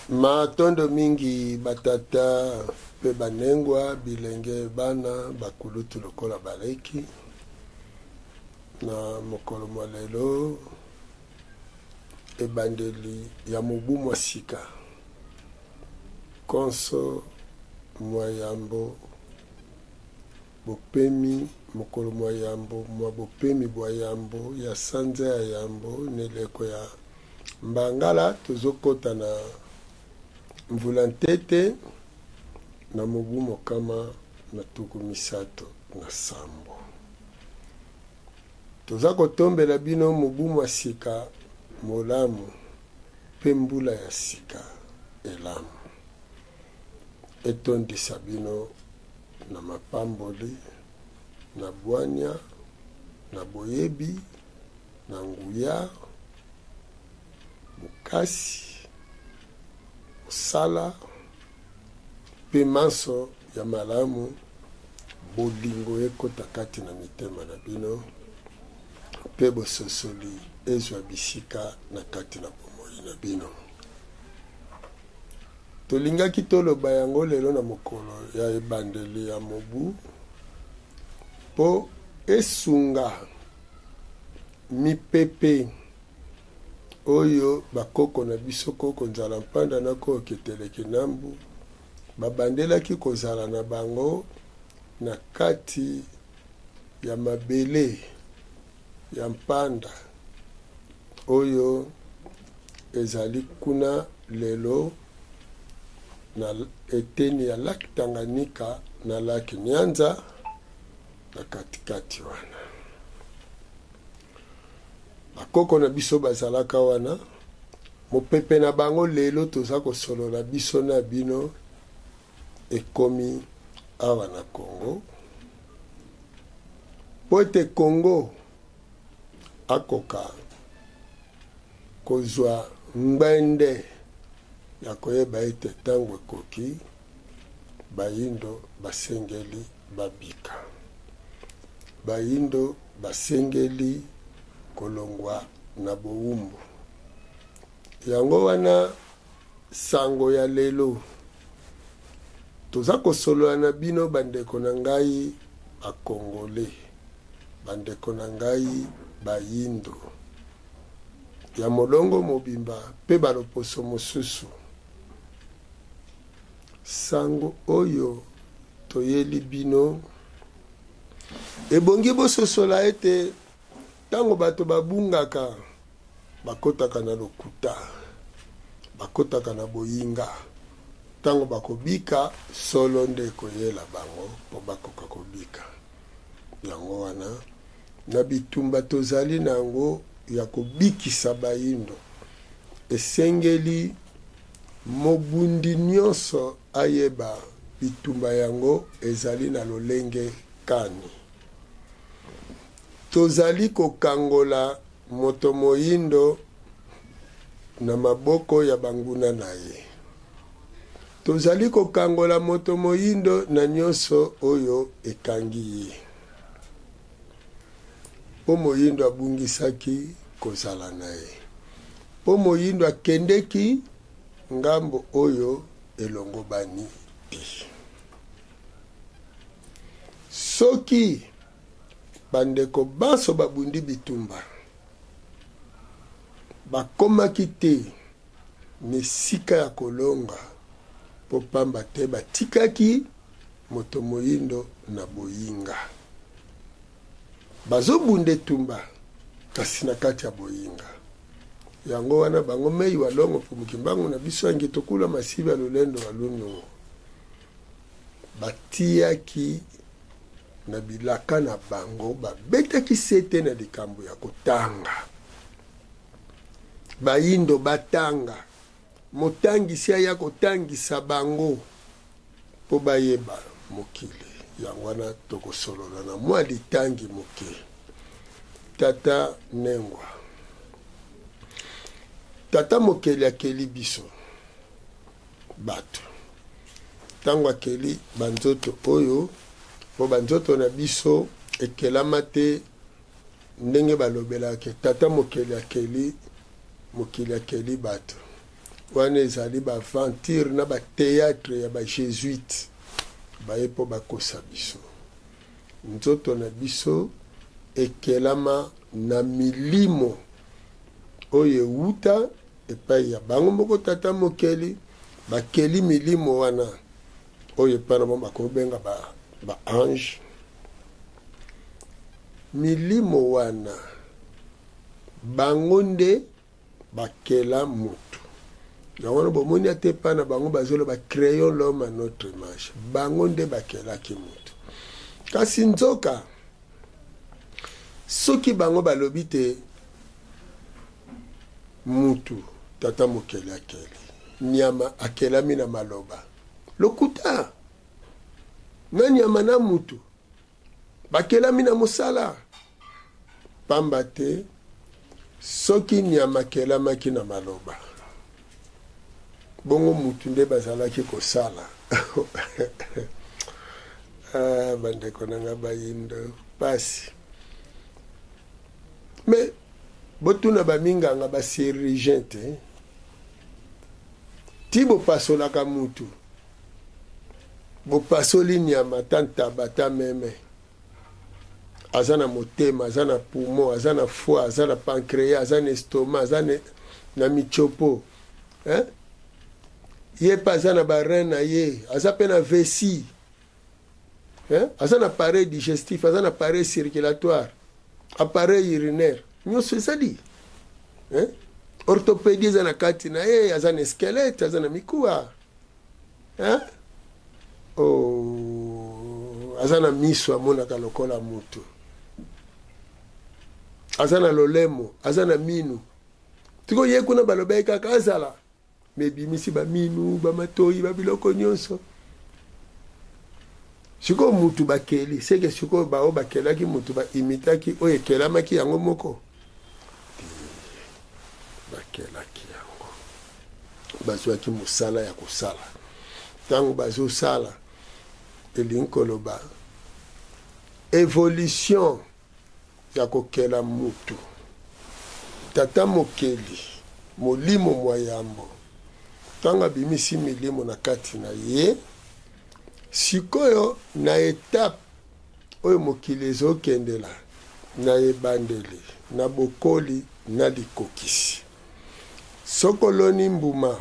Matondo mingi batata pe banengwa bilenge bana bakulutu lokola baleki na mokolo mwa lelo ebandeli ya mobu mwa sika konso mwa yambo bopemi mokolo mwa yambo mwa bopemi bwa yambo ya sanza ya yambo neleko ya mbangala tozokota na mvula ntete na mobu mokama na tuku misato na sambo toza kotombela bino mobu mwa sika molamu pe mbula ya sika elamu etondisa bino na mapamboli na bwanya na boyebi na nguya bukasi sala pe manso ya malamu bolingo ekota kati na mitema na bino pe bososoli ezwa bisika na kati na bomoi na bino tolingaki toloba yango lelo na mokolo ya ebandeli ya mobu po esunga mipepe oyo bakoko na biso koko nzala mpanda na ko keteleki nambu babandelaki kozala na bango na kati ya mabele ya mpanda oyo ezali kuna lelo na eteni ya laki Tanganyika na laki Nyanza na katikati wana bakoko na biso bazalaka wana mopepe na bango lelo toza kosolola biso na bino ekomi awa na Congo po ete Congo akoka kozwa ngbende ya koyeba ete ntango ekoki bayindo basengeli babika bayindo basengeli kolongwa na bowumbu yango wana sango ya lelo toza kosolola na bino bandeko na ngai akongole bandeko na ngai bayindo ya molongo mobimba pe baloposo mosusu sango oyo toyeli bino ebongi bososola ete tango bato babungaka bakotaka na lokuta bakotaka na boyinga tango bakobika solo nde koyela bango po bakoka kobika yango wana na bitumba tozali nango ya kobikisa bayindo esengeli mobundi nyonso ayeba bitumba yango ezali na lolenge kani tozali kokangola moto moyindo na maboko ya banguna na ye tozali kokangola moto moyindo na nyonso oyo ekangi ye po moyindo abungisaki kozala na ye po moyindo akendeki ngambo oyo elongobani te soki bandeko baso babundi bitumba bakomaki te misika ya kolonga po pamba te batikaki moto moyindo na boyinga bazobunde tumba kasi na kati ya boyinga yango wana bango mei walongo po mukimbangu na biso angi tokula masibi ya lolendo walunungu batiaki na bilaka na bango babetaki sete na likambo ya kotanga bayindo batanga motangisi aya kotangisa bango po bayeba mokili yango wana tokosolola na mwa litangi moke tata nengwa tata mokeli akeli biso bato tango akeli banzoto oyo po banzoto na biso ekelama te ndenge balobelaki tata mokeli akeli bato wana ezali baaventure na bateatre ya bajesuite baye mpo bakosa biso nzoto na biso ekelama na milimo oyo ewuta epai ya bango moko tata mokeli bakeli milimo wana oyo epai na bango bakobenga baange milimo wana bango nde bakela mutu yango wana bomoni ate epai na bango bazoloba créons l'homme à notre image bango nde bakelaki mutu kasi nzoka soki bango balobi te mutu tata mokeli akeli nyama akelami na maloba lokuta na nyama na mutu bakelami na mosala pamba te soki nyama akelamaki na maloba bongo mutu nde bazalaki kosala bandeko nanga bayindo pasi me botuna baminganga basirigien te ti bopasolaka mutu bopasoli nyama ta ntaba ta meme aza na motema aza na poumon aza na foie aza na pancréas aza na estomac aza na michopo ye mpe aza na barein na ye aza mpe na vessie aza na appareil digestif aza na appareil circulatoire appareil urinaire nyonso ezali orthopédie eza na kati na ye aza na skelete aza na mikuwa aza na miso amonaka lokola mutu aza na lolemo aza na minu tiko ye kuna balobaki kaka azala mebimisi baminu bamatoi babiloko nyonso sikoyo mutu bakeli seke sikoyo bao bakelaki mutu baimitaki oyo ekelamaki yango moko bakelaki yango bazwaki mosala ya kosala ntango bazosala elingi koloba évolution ya kokela mutu tata mokeli molimo mwa yambo ntango abimisi milimo na kati na ye sikoyo na etape oyo mokili ezokendela na ebandeli na bokoli na likokisi sokoloni mbuma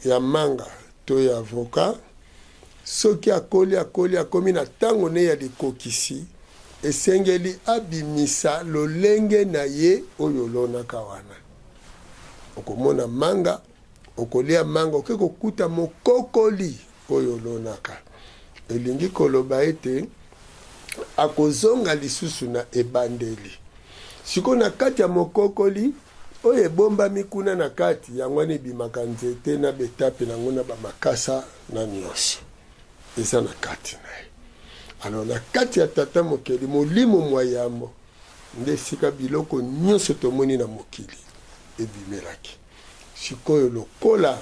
ya manga to ya avoka soki akomi na ntango ne ya likokisi esengeli abimisa lolenge na ye oyo olonaka wana okomona manga okolia manga oke kokuta mokokoli oyo olonaka elingi koloba ete akozonga lisusu na ebandeli siko na kati ya mokokoli oyo ebombami kuna na kati yango wana ebimaka nzete na betape nango na bamakasa na nyonso eza na kati na ye alors na kati ya tata mokeli molimo mwa yambo nde esika biloko nyonso tomoni na mokili ebimelaki sikoyo lokola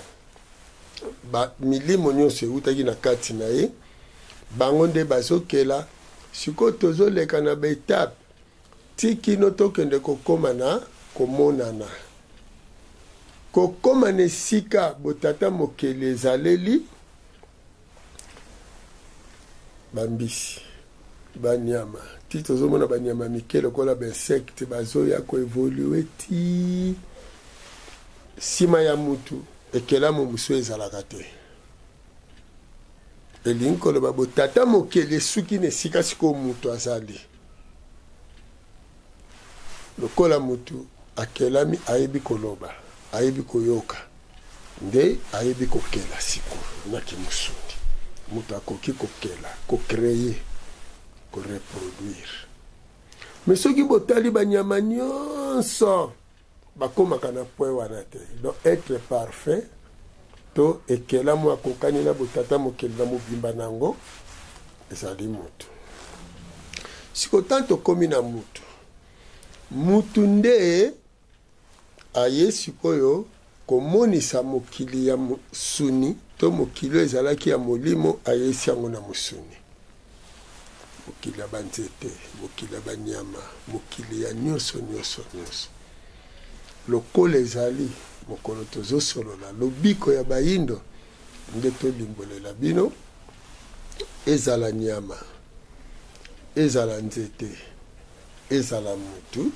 milimo nyonso eutaki na kati na ye bango nde bazokela sikoyo tozoleka na baetape ti kino tokende kokóma na komonana kokóma na esika botata mokeli ezaleli bambisi banyama ti tozomona banyama mike lokola bainsecte bazoya koevolue ti nsima ya mutu ekelamu mosu ezalaka te elingi koloba botata mokeli esuki na esika sikoyo mutu azali lokola mutu akelami ayebi koloba ayebi koyoka nde ayebi kokela sikoyo na kimusuni mutu akoki kokela kokreye koreproduire mais soki botali banyama nyonso bakomaka na point wana te donc être parfait to ekelamu akokani na botata mokeli na mobimba nango ezali mutu siko tanto komi na mutu nde aye sikoyo komonisa mokili ya suni to mokili ezalaki ya molimo ayesi yango na mosuni mokili ya banzete mokili ya banyama mokili ya nyonso lokola ezali mokolo tozosolola lobiko ya bayindo nde tolimbolela bino ezala nyama ezala nzete ezala mutu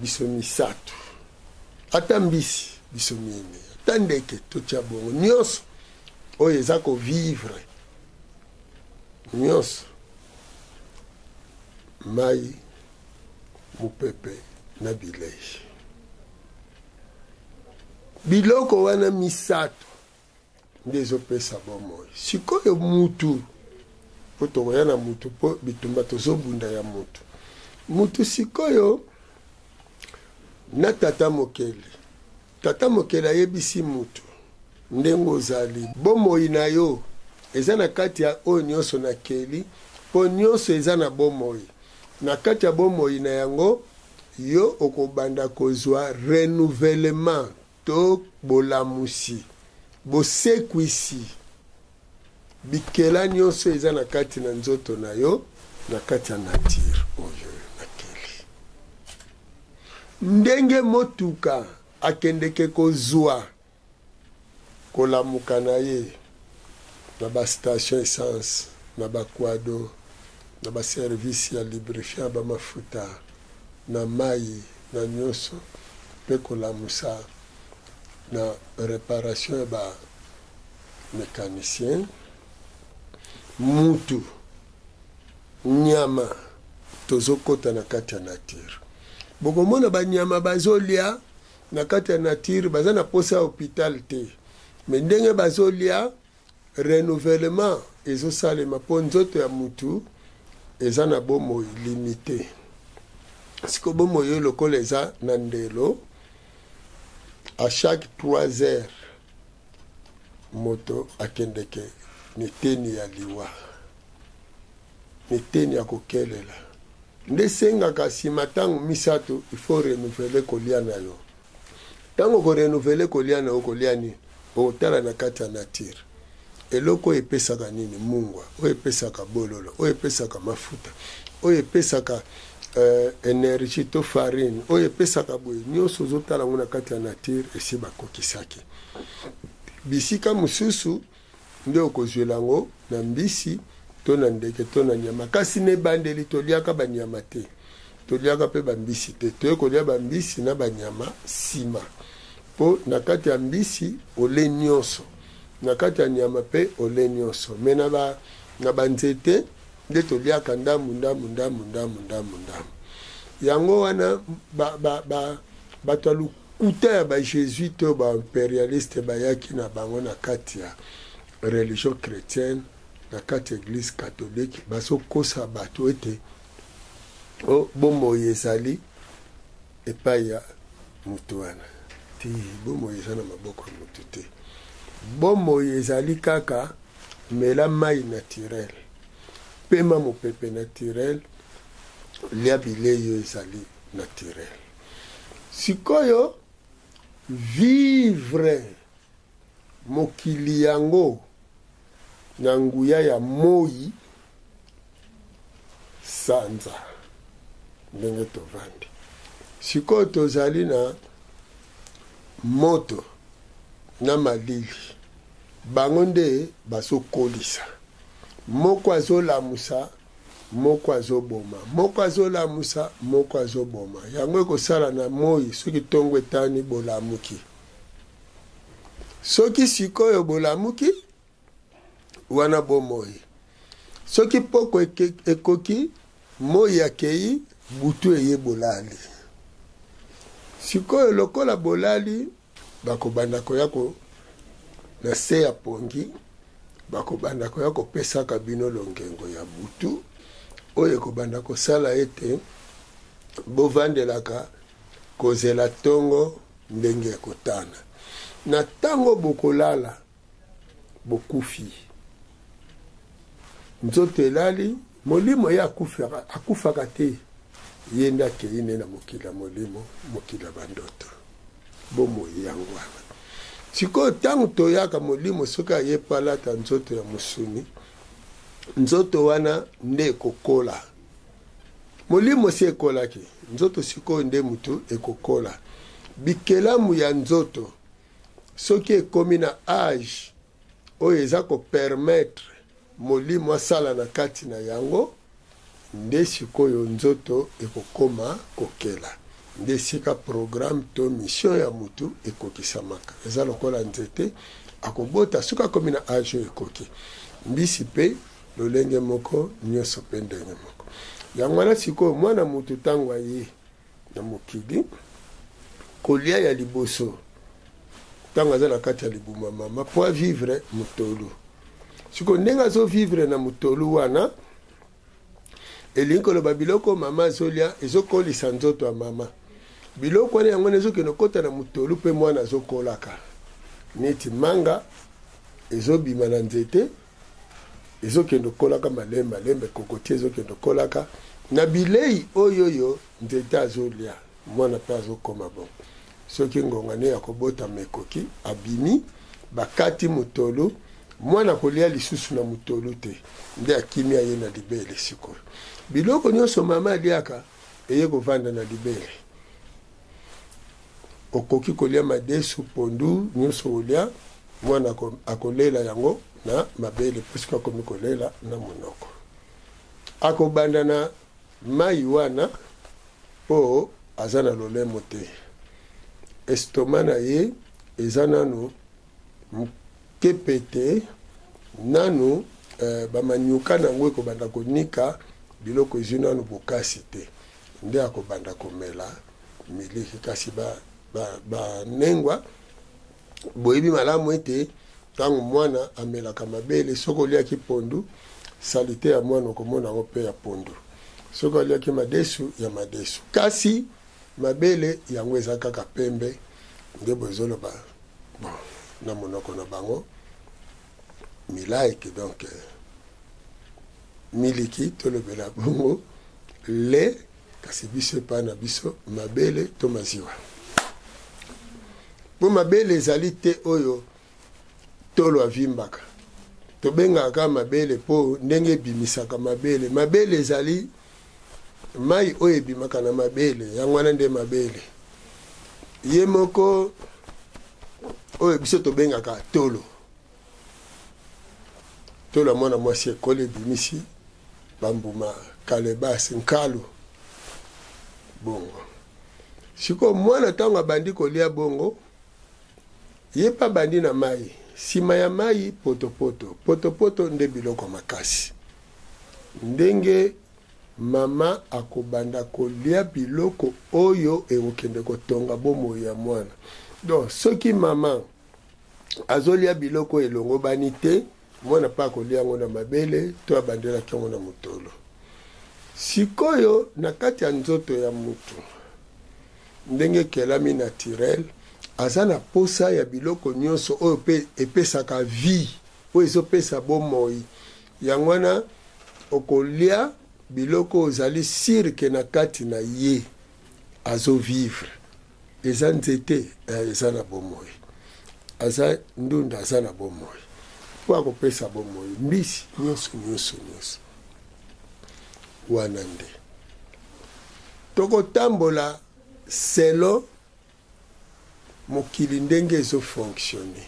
biso misato ata mbisi biso mine ata ndeke totya bongo nyonso oyo eza kovivre nyonso mai mupepe na bilei biloko wana misato nde ezopesa bomoi sikoyo mutu po tokoya na mutu po bitumba tozobunda ya mutu mutu sikoyo na tata mokele ayebisi mutu ndenge ozali bomoi na yo eza na kati ya oyo nyonso na keli po nyonso eza na bomoi na kati ya bomoi na yango yo okobanda kozwa renouvellement to bolamusi bosekwisi bikela nyonso eza na kati na nzoto na yo na kati ya nature oyo nakeli ndenge motuka akendeke kozwa kolamuka na ye na bastation essence na bakwado na baservice ya lubrifiant bamafuta na mai na nyonso mpe kolamusa na réparation ya ba mécanicien mutu nyama tozokota na kati ya nature bokomona banyama bazolia na kati ya nature baza na posa ya hôpital te me ndenge bazolia renouvellement ezosalema mpo nzoto ya mutu eza na bomoi limité siko bomoi oyo lokola eza na ndelo à chaque 3 heures moto akendeke neteni ya liwa neteni ya kokelela nde sengaka nsima ntango misato ifo renouveler kolia na yo ntango korenouveler kolia na yo kolia nini okotala na kati ya nature eloko oyo epesaka nini mungwa oyo epesaka bololo oyo epesaka mafuta oyo epesaka énergie to farine oyo epesaka boye nyonso ozotala ngo na kati ya nature esi bakokisaki bisika mosusu nde okozwela yango na mbisi to na ndeke to na nyama kasi ne bandeli toliaka banyama te toliaka mpe bambisi te toye kolia bambisi na banyama nsima mpo na kati ya mbisi ole nyonso na kati ya nyama mpe ole nyonso me na banzete nde toliaka ndamu yango wana bato ya lukuta ya bajesuite oyo baimpérialiste bayaki na bango na kati ya religion chrétienne na kati ya église catholique bazokosa bato ete bomoi ezali epai ya mutu wana te bomoi eza na maboko ya mutu te bomoi ezali kaka mela mai naturel pema mopepe naturel lia bilei oyo ezali naturel sikoyo vivre mokili yango na nguya ya moi sanza ndenge tovandi sikoyo tozali na moto na malili bango nde bazokolisa moko azolamusa moko azoboma moko azolamusa moko azoboma yango ekosala na moi soki ntongo etani bolamuki soki sikoyo bolamuki wana bomoi soki poko ekoki moi akei butu eye bolali sikoyo lokola bolali bakobanda koya na se ya pongi bakobanda koya kopesaka bino longengo ya butu oyo ekobanda kosala ete bovandelaka kozela ntongo ndenge ekotana na ntango bokolala bokufi nzoto elali molimo ye akufaka te ye nde akei ne na mokili ya molimo mokili ya bandoto bomoi yango wana sikoyo ntango toyaka molimo soki aye palata nzoto ya mosuni nzoto wana nde ekokola molimo si ekolaki nzoto sikoyo nde mutu ekokola bikelamu ya nzoto soki ekomi na age oyo eza kopermettre molimo asala na kati na yango, nde sikoyo nzoto ekokoma kokela. Nde sika programme to mission ya mutu ekokisamaka. Eza lokola nzete akobota soki akomi na age oyo ekoki. Mbisi pe lolenge moko nyonso pe ndenge moko. Yango wana sikoyo mwana mutu ntango aye na mokili kolia ya liboso ntango aza na kati ya libuma mama po avivre mutolu. Sikoyo ndenge azovivre na mutolu wana elingi koloba biloko mama azolia ezokolisa nzoto ya mama. Biloko wana yango ezokende kota na mutolu mpe mwana azokolaka. Neti manga ezobima na nzete ezokende kolaka malembe kokoti ezokende kolaka na bilei oyoyo nzete azolia mwana mpe azokoma bon. Soki ngongane ya kobota mekoki abimi bakati mutolu mwana kolia lisusu na mutolu te nde akimi aye na libele sikoyo. Biloko nyonso mama aliaka eye kovanda na libele. Okoki kolia madesu pondu nyonso olia mwana akolela yango na mabele puisque akomi kolela na monoko. Akobanda na mai wana po aza na lolemo te. Estoma na ye eza nanu mokepete nanu bamanyuka nango ekobanda konika biloko ezwi nanu bokasi te. Nde akobanda komela miliki kasi banengwa boyebi malamu ete ntango mwana amelaka mabele soki oliaki pondu salite ya mwana okomona yango mpe ya pondu. Soki oliaki madesu ya madesu kasi mabele yango eza kaka pembe. Nde bozoloba bon na monoko na bango milaiki donc miliki tolobela bongo le kasi biso epa na biso mabele to maziwa. Po mabele ezali te oyo tolo avimbaka. Tobengaka mabele po ndenge ebimisaka mabele. Mabele ezali mai oyo ebimaka na mabele yango wana nde mabele. Ye moko oyo biso tobengaka tolo. Tolo mwana mwasi ekole ebimisi bambuma kalebasi nkalu bongo. Siko mwana ntango abandi kolia bongo ye pa bandi na mai. Sima ya mai potopoto nde biloko makasi. Ndenge mama akobanda kolia biloko oyo ekokende kotonga bomoi ya mwana. Donc soki mama azolia biloko elongo bani te mwana pa kolia ngo na mabele to abandela kiongo na mutolo. Sikoyo na kati ya nzoto ya mutu ndenge kelami naturel azana posa ya biloko nyonso oyo pe epesaka vie oyo ezopesa bomoi. Yango wana okolia biloko ozali sirke na kati na ye azovivre. Eza nzete eza na bomoi. Aza ndunda aza na bomoi. Po akopesa bomoi. Mbisi nyonso. Wana nde tokotambola selo mokili ndenge ezofonctionne.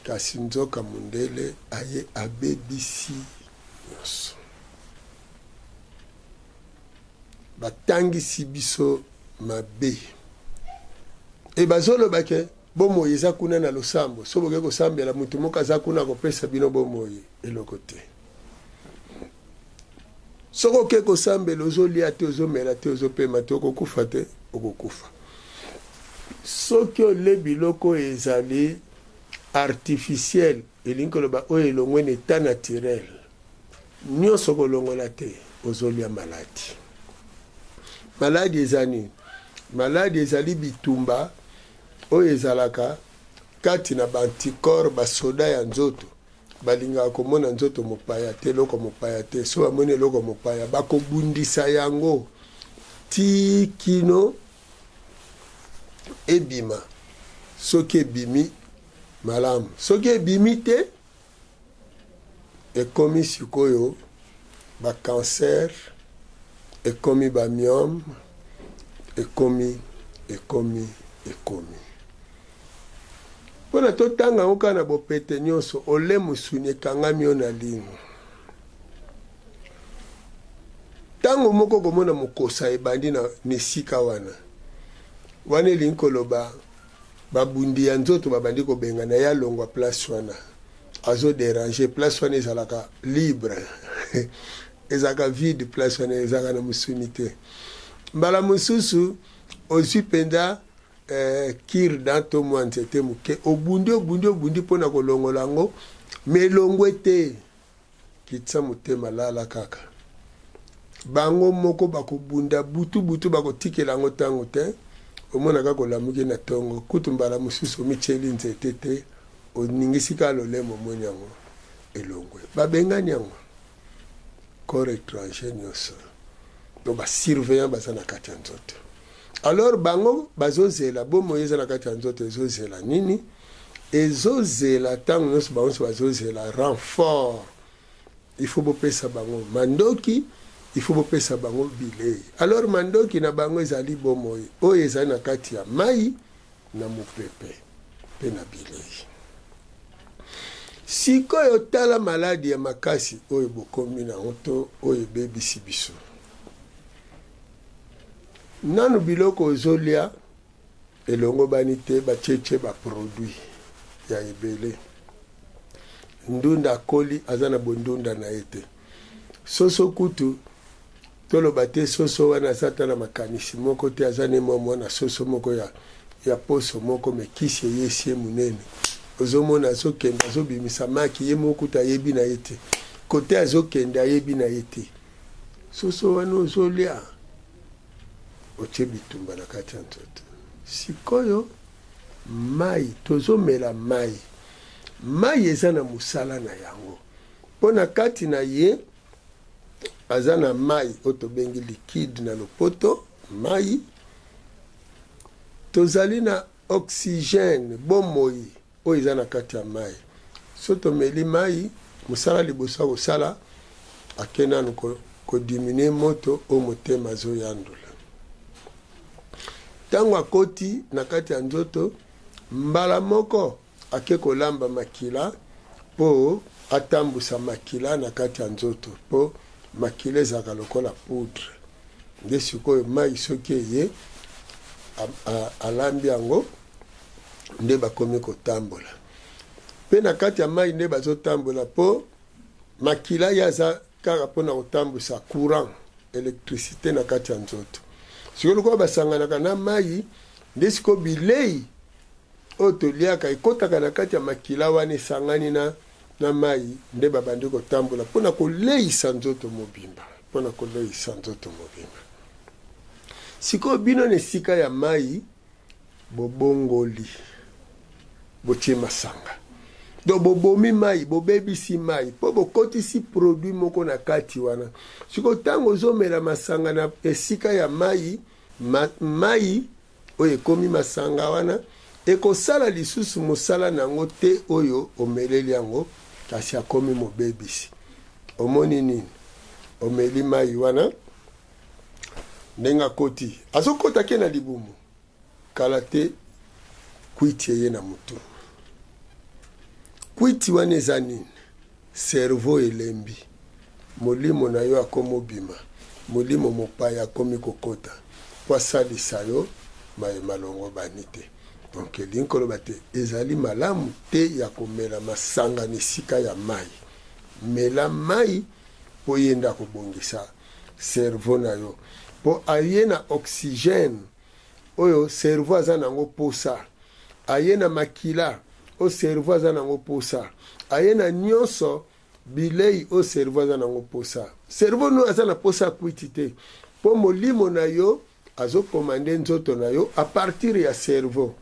Kasi nzoka mundele aye abebisi nyonso. Batangisi biso mabe. E bazoloba ke bomoi eza kuna na losambo. So boke kosambela mutu moko aza kuna kopesa bino bomoi eloko te. Soko ke kosambela ozolia te ozomela te ozopema te okokufa te okokufa. Soki ole biloko ezali artificiel elingi koloba oyo elongwe na état naturel nyonso kolongola te ozolia maladi. Maladi ezani maladi ezali bitumba oyo ezalaka kati na bantikor basoda ya nzoto balingaka komona nzoto mopaya te eloko mopaya te. So bamoni eloko mopaya bakobundisa yango ti kino ebima. Soki ebimi malamu, soki ebimi te ekomi sikoyo bacancer, ekomi bamiome, ekomi ekomi pona totanga oka na bopete nyonso ole musuni ekangami yo na lino tango moko komona mokosa ebandi na nesika wana elingi koloba babundi ya nzoto babandi kobengana ya longwa place wana azo déranger place wana ezalaka libre ezalaka vide place wana ezalaka na musuni te mbala mosusu ozwi mpenza kir danto mwa nzete moke obundi mpona kolongola yango me elongwe te kitisa motema lala kaka bango moko bakobunda butu bakotikela yango ntango te omonaka kolamuki na ntongo kutu mbala mosusu omityeli nzete te oningisi ka lolemo omoni yango elongwe babengani yango corps étranger nyonso to basurveillant baza na kati ya nzoto alors bango bazozela bomoi eza na kati ya nzoto ezozela nini ezozela ntango nyonso bango nyonso bazozela renfort il faut bopesa bango mandoki il faut bopesa bango bilei alors mandoki na bango ezali bomoi oyo ezali na kati ya mai na mopepe mpe na bilei sikoyo tala maladi ya makasi oyo bokomi nango to oyo ebebisi biso nanu biloko ozolia elongo bani te bacheche baproduit ya ebele ndunda akoli aza na bondunda na ye te soso kutu toloba te soso wana aza ta na makanisi moko te aza ne mwana soso moko ya poso moko mekisi eyesi ye munene ozomona azokende azobimisa maki ye moko ta yebi na ye te kote azokende ayebi na ye te soso wana ozolia otie bitumba na kati ya nzoto sikoyo mai tozomela mai eza na mosala na yango mpo na kati na ye aza na mai oyo tobengi liquide na lopoto mai tozali na oxygène bomoi oyo eza na kati ya mai so tomeli mai mosala liboso ya kosala ake nanu kodiminue moto oyo motema azoyandola ntango akoti na kati ya nzoto mbala moko ake kolamba makila mpo atambusa makila na kati ya nzoto mpo makila ezalaka lokola poudre nde sikoyo mai soki eye alambi yango nde bakomi kotambola mpe na kati ya mai nde bazotambola mpo makila ye aza kaka mpona kotambusa courant électricité na kati ya nzoto sikoyo lokola basanganaka na mai nde sikoyo bilei oyo toliaka ekotaka na kati ya makila wana esangani na mai nde babandi kotambola mpona koleisa nzoto mobimba sikoyo bino na esika ya mai bobongoli botie masanga do bobomi mai bobebisi mai mpo bokotisi produit moko na kati wana sikoyo ntango ozomela masanga na esika ya mai mai oyo ekomi masanga wana ekosala lisusu mosala nango te oyo omeleli yango kasi akomi mobebisi omoni nini omeli mai wana ndenge akoti azokota ke na libumu kala te kwiti eye na mutu kwiti wana eza nini cerveau elembi molimo na yo akomi obima molimo mopaya akomi kokota po asalisa yo malongo bani te donc elingi koloba te ezali malamu te ya komela masanga na esika ya mai mela mai mpo yenda kobongisa cerveau na yo mpo aye na oxygène oyo cerveau aza nango posa aye na makila oyo cerveau aza nango posa aye na nyonso bilei oyo cerveau aza nango posa cerveau no aza na posa kwiti te mpo molimo na yo azokomande nzoto na yo a partir ya cerveau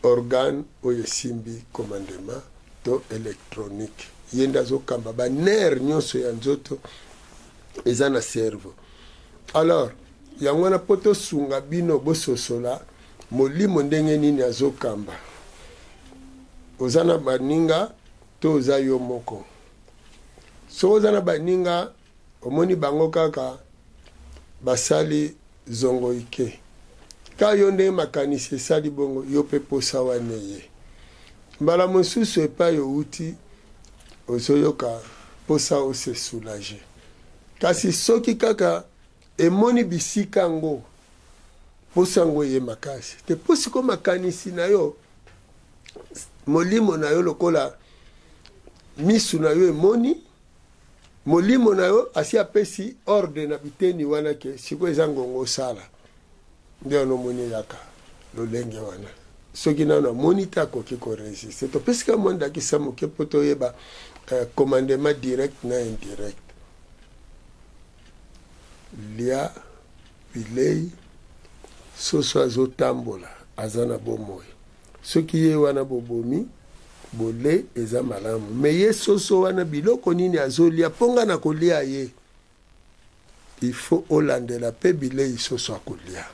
organe oyo esimbi commandement to électronique ye nde azokamba banere nyonso ya nzoto eza na cerveau alors yango wana mpo tosunga bino bososola molimo ndenge nini azokamba oza na baninga to oza yo moko so oza na baninga omoni bango kaka basali zongo ike ka yo nde makanisi esali bongo yo mpe posa wana ye mbala mosusu epai outi ozoyoka posa ose soulage kasi soki kaka emoni bisika yango posa yango ye makasi te posi ko makanisi na yo molimo na yo lokola misu na yo emoni molimo na yo asi apesi ordre na biteni wana ke siko eza ngongo osala nde onomoni yaka lolenge wana soki nano amoni te akoki koresiste topesika mondakisa moke mpo toyeba commandement direct na indirect lia bilei soso azotambola aza na bomoi soki ye wana bobomi bole eza malamu me ye soso wana biloko nini azolia mponga na kolia ye il faut olandela mpe bilei soso akolia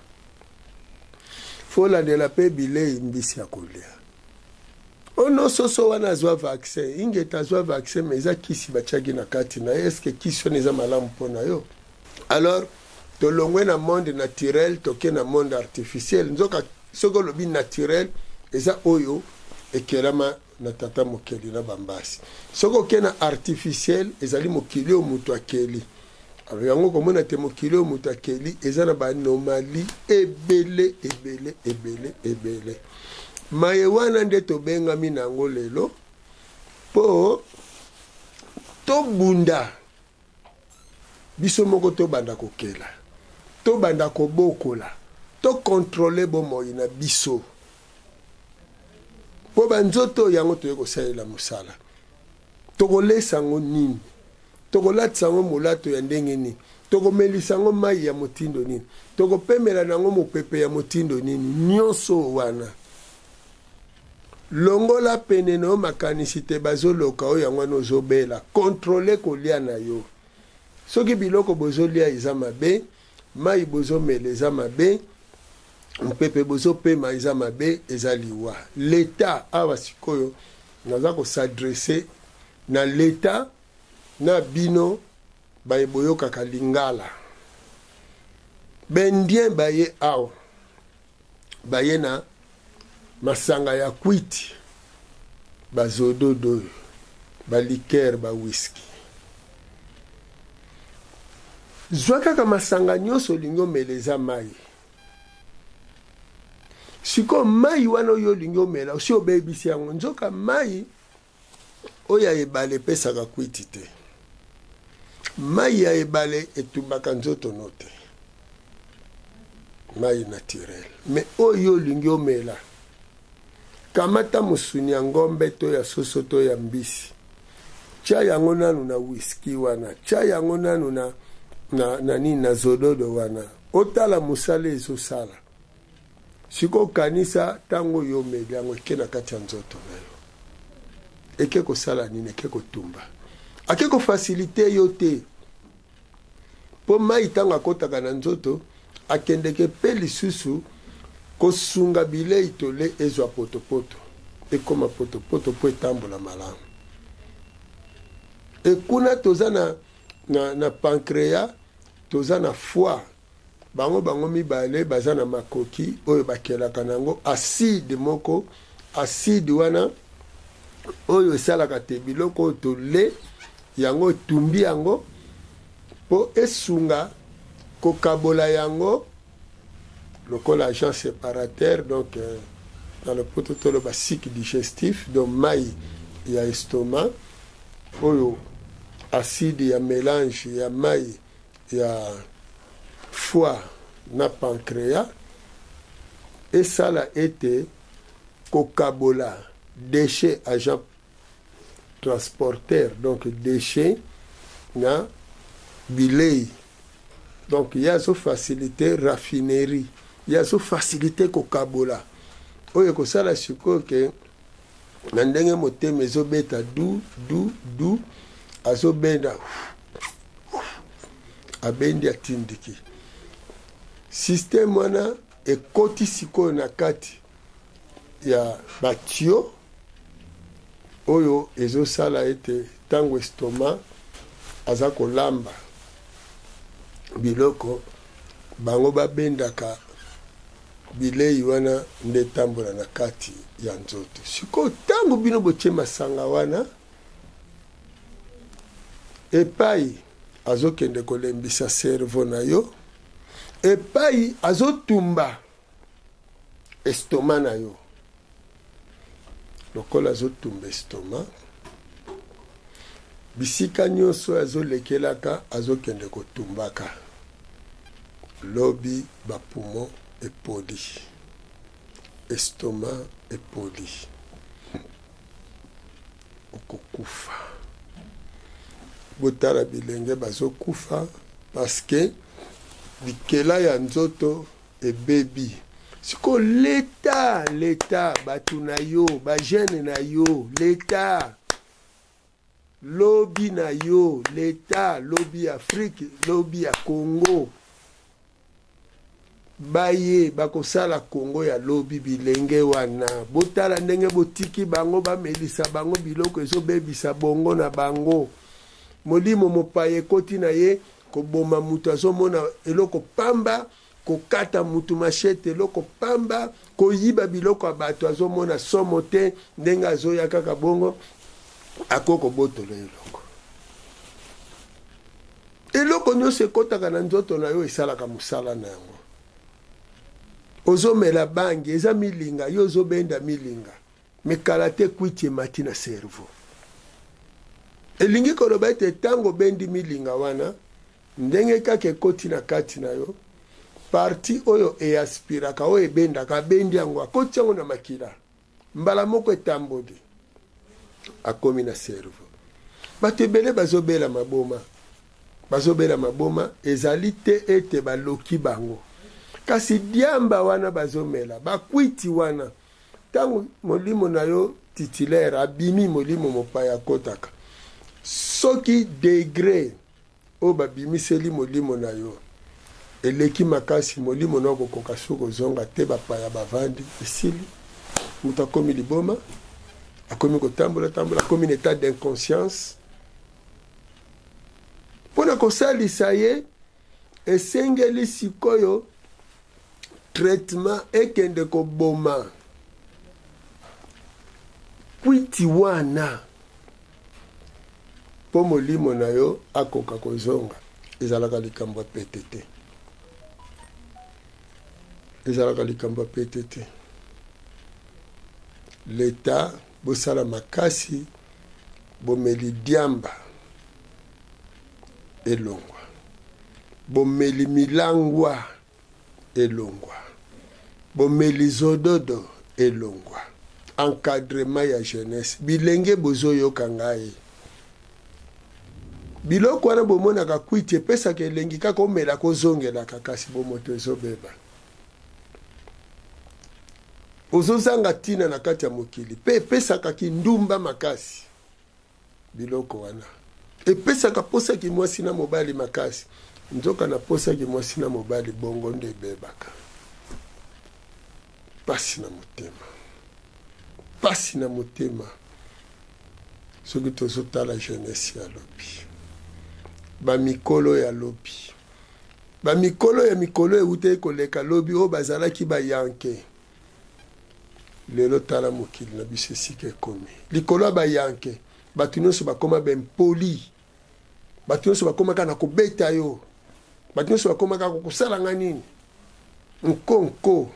faut olandela mpe bilei mbisi akolia ono soso wana azwa vaccin ingeta azwa vaccin me eza kisi batiaki na kati na ye eske kisi wana eza malamu mpo na yo alors tolongwe na monde naturel toke na monde artificiel nzoka soki olobi naturel eza oyo ekelama na tata mokeli na bambasi soki oke na artificiel ezali mokili oyo moto akeli alors yango komona te mokili oyo moto akeli eza na banomali ebele ebele ebele ebele maye wana nde tobengami na yango lelo mpo tobunda biso moko tobanda kokela tobanda kobokola tokontrole bomoi na biso mpo banzoto yango toye kosalela mosala tokolesa yango nini tokolatisa yango molato ya ndenge nini tokomelisa yango mai ya motindo nini tokopemela nango mopepe ya motindo nini nyonso wana longola pene na yo makanisi te bazoloka oyo yango wana ozobela kontrole kolia na yo soki biloko bozolia eza mabe mai bozomela eza mabe mpepe bozopema eza mabe eza liwa leta awa sikoyo naza kosadrese na leta na bino baye boyokaka lingala bendien baye awa baye na masanga ya kwiti bazododo baliker bawiski zwa kaka masanga nyonso olingi omela eza mai siko mai wana oyo olingi omela osi obebisi yango nzoka mai oyo ya ebale epesaka kwiti te mai ya ebale etumbaka nzotono te mai naturel me oyo olingi omela kamata mosuni ya ngombe to ya soso to ya mbisi tia yango nanu na whisky wana tia yango nanu na nini na zododo wana otala mosala ezosala siko kanisa tango yo omeli yango eke na kati ya nzoto na yo eke kosala nini eke kotumba ake kofasilite yo te mpo mai ntango akotaka na nzoto akendeke mpe lisusu kosunga bilei tole ezwa potopoto ekoma potopoto mpo etambola malamu ekuna toza na pancréas toza na foie bango mibale baza na makoki oyo bakelaka nango acide moko acide wana oyo esalaka te biloko oyo tole yango etumbi yango mpo esunga kokabola yango lokola agent séparateur donc dans le poto toloba cycle digestif donc mai ya estomac oyo acide ya mélange ya mai ya foie na pancréas esala ete kokabola déchet agent transporteur donc déchet na bilei donc yazo facilité raffinerie yazo facilité kokabola oyo kosala sikoyo ke na ndenge motema ezobeta du azobenda abendi atindiki système wana ekoti sikoyo na kati ya batio oyo ezosala ete tango estoma aza kolamba biloko bango babendaka bilei wana nde tambola na kati ya nzoto. Siko tango bino botie masanga wana epai azokende kolembisa cerveau na yo, epai azotumba estoma na yo. Lokola azotumba estoma, bisika nyonso azolekelaka azokende kotumbaka. Lobi bapumo epoli, estoma epoli, okokufa. Botala bilenge bazokufa parce que bikela ya nzoto ebebi. Siko leta batu na yo, ba jeune na yo, leta lobi na yo, leta lobi Afrique, lobi ya Congo. Baye bakosala Congo ya lobi bilenge wana. Botala ndenge botiki bango bamelisa bango biloko ezobebisa bongo na bango. Molimo mopaye koti na ye koboma mutu azomona eloko pamba, kokata mutu machete eloko pamba, koyiba biloko ya bato azomona somo te ndenge azoya kaka bongo akoko botolo eloko. Eloko nyonso ekotaka na nzoto na yo esalaka mosala na yango. Ozomela bangi eza milinga, yo ozobenda milinga, mekala te kwiti emati na cerveau. Elingi koloba ete tango bendi milinga wana ndenge kaka ekoti na kati na yo, parti oyo easpiraka oyo ebendaka bendi yango akoti yango na makila, mbala moko etamboli akomi na cerveau. Bato ebele bazobela maboma ezali te ete baloki bango, kasi diamba wana bazomela bakwiti wana tango molimo na yo titulaire abimi molimo mopaya kotaka. Soki degré o babimiseli molimo na yo eleki makasi, molimo na kokoka soko zonga te bapaya bavandi esili, muta komi liboma akomi kotambola akomi na état d'inconscience. Pona kosalisa ye esengeli sikoyo traitement ekende koboma kwiti wana po molimo na yo akoka kozonga. Ezalaka likambo ya pete te, ezalaka likambo ya pete te. Leta bosala makasi bomeli diamba elongwa, bomeli milangwa elongwa, bomeli zododo elongwa. Encadrement ya jeunesse bilenge bozoyoka ngai. Biloko wana bomonaka kwiti epesaka elengi kaka omela kozongelaka kasi bomoto ezobeba. Ozozanga tina na kati ya mokili pe epesaka kindumba makasi. Biloko wana epesaka posaki mwasi na mobali makasi, nzoka na posaki mwasi na mobali bongo nde ebebaka. Pasi na motema, pasi na motema. Soki tozotala jeunesse ya lobi, bamikolo ya lobi, bamikolo ya mikolo eute koleka lobi o bazalaki bayanke. Lelo tala mokili na biso esika ekomi likolo ya bayanke, bato nyonso bakoma bempoli, bato nyonso bakoma kaka na kobeta yo, bato nyonso bakoma kaka kosalanga nini nkonko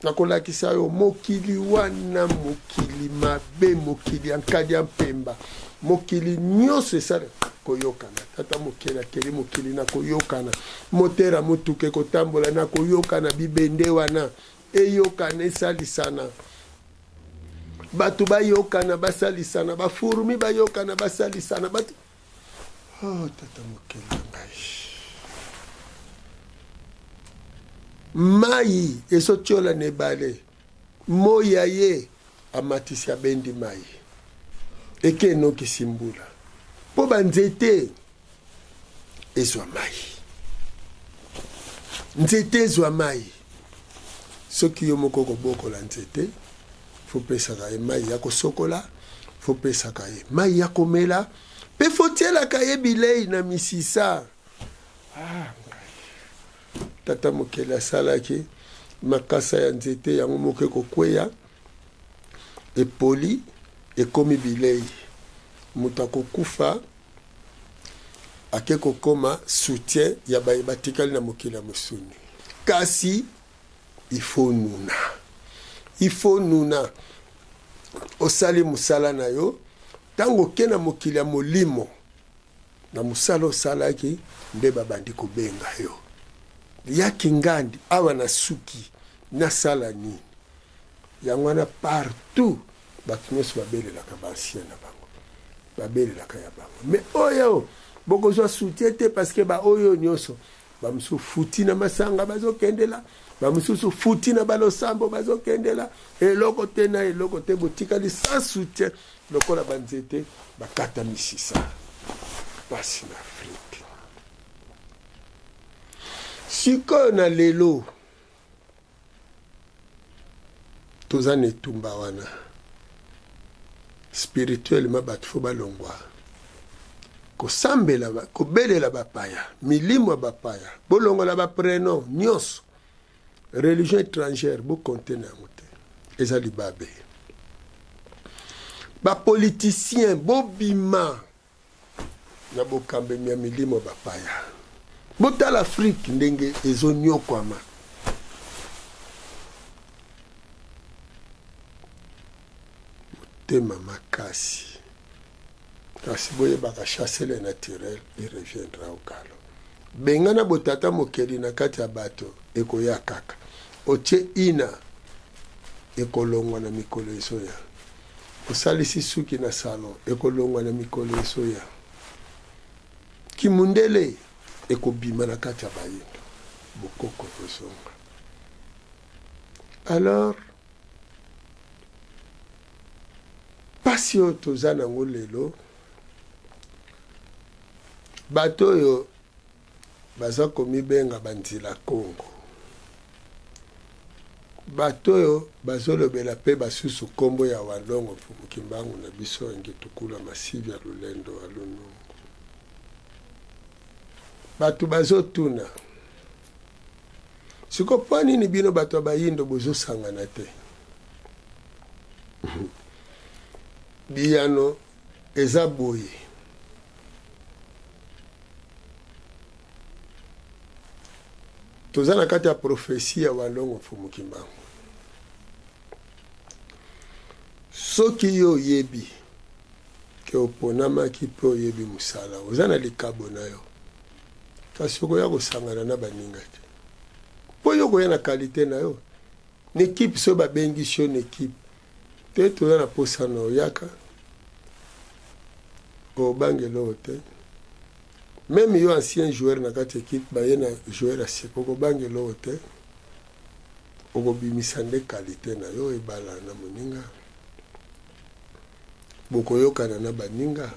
na kolakisa yo. Mokili wana mokili mabe, mokili ankadi ya mpemba, mokili nyonso esala koyokana. Tata mokili akeli mokili na koyokana, motera mutuke kotambola na koyokana, bibende wana eyokana esalisana, bato bayokana basalisana, bafurumi bayokana basalisana, bato oh tata mokili ngai. Mai esotiola nebale moya ye amatisi abendi mai eke enoki simbula po banzete ezwa mai, nzete ezwa mai. Soki yo moko kobokola nzete fopesaka ye mai ya kosokola, fopesaka ye mai ya komela, pe fotielaka ye bilei na misisa. Tata mokeli asalaki makasa ya nzete yango moke kokweya epoli ekomi bilei moto akokufa ake kokoma soutien ya batikali na mokili ya mosuni kasi il faut nuna osali musala na yo tango ke na mokili ya molimo na musala osalaki nde babandi kobenga yo yaki ngandi awa na suki na sala nini yango wana partout bato nyonso babelelaka bansien na bango babelelaka ya bango mais oyo bokozwa soutien te parce que baoyo nyonso bamosusu futi na masanga bazokendela bamosusu futi na balosambo bazokendela eloko te na eloko te botikali sans soutien lokola banzete bakata misisa pasi na Afrique sikoyo na lelo toza na etumba wana spirituellement bato fo balongwa kosambela kobelela bapaya milimo ya bapaya bolongola baprenom nyonso religion étrangère bokonte na yango te eza libabe bapoliticien bobima na bokambemi ya milimo bapaya botala Afrique ndenge ezonyokwama motema makasi kasi boyebaka chasser le naturel il reviendra au galop bengana botata mokeli na kati ya bato ekoya kaka otie ina ekolongwa na mikolo esoya osalisi suki na salon ekolongwa na mikolo esoya kimundele ekobima na kati ya bayindo bokoko bozonga alors pasi oyo toza nango lelo bato oyo baza komibenga banzila Congo bato oyo bazolobela mpe basusu kombo ya walongo mfumukimbangu na biso engetukula masivi ya lulendo ya lunungu bato bazotuna siko mpo nini bino bato ya bayindo bozosangana te biyano eza boye toza na kati ya profesi ya walongo mfumukimbangu soki yo oyebi ke oponamaki mpe oyebi mosala oza na likabo na yo kasi okoya kosangana na baninga te mpo yo koya na kalite na yo nekipe so babengisi yo nekipe te toza na posa na oyaka obangela oyo te même yo ancien joueur na kati équipe baye na joueur ya seko okobangela oyo te okobimisa nde kalite na yo ebala na moninga bokoyokana na baninga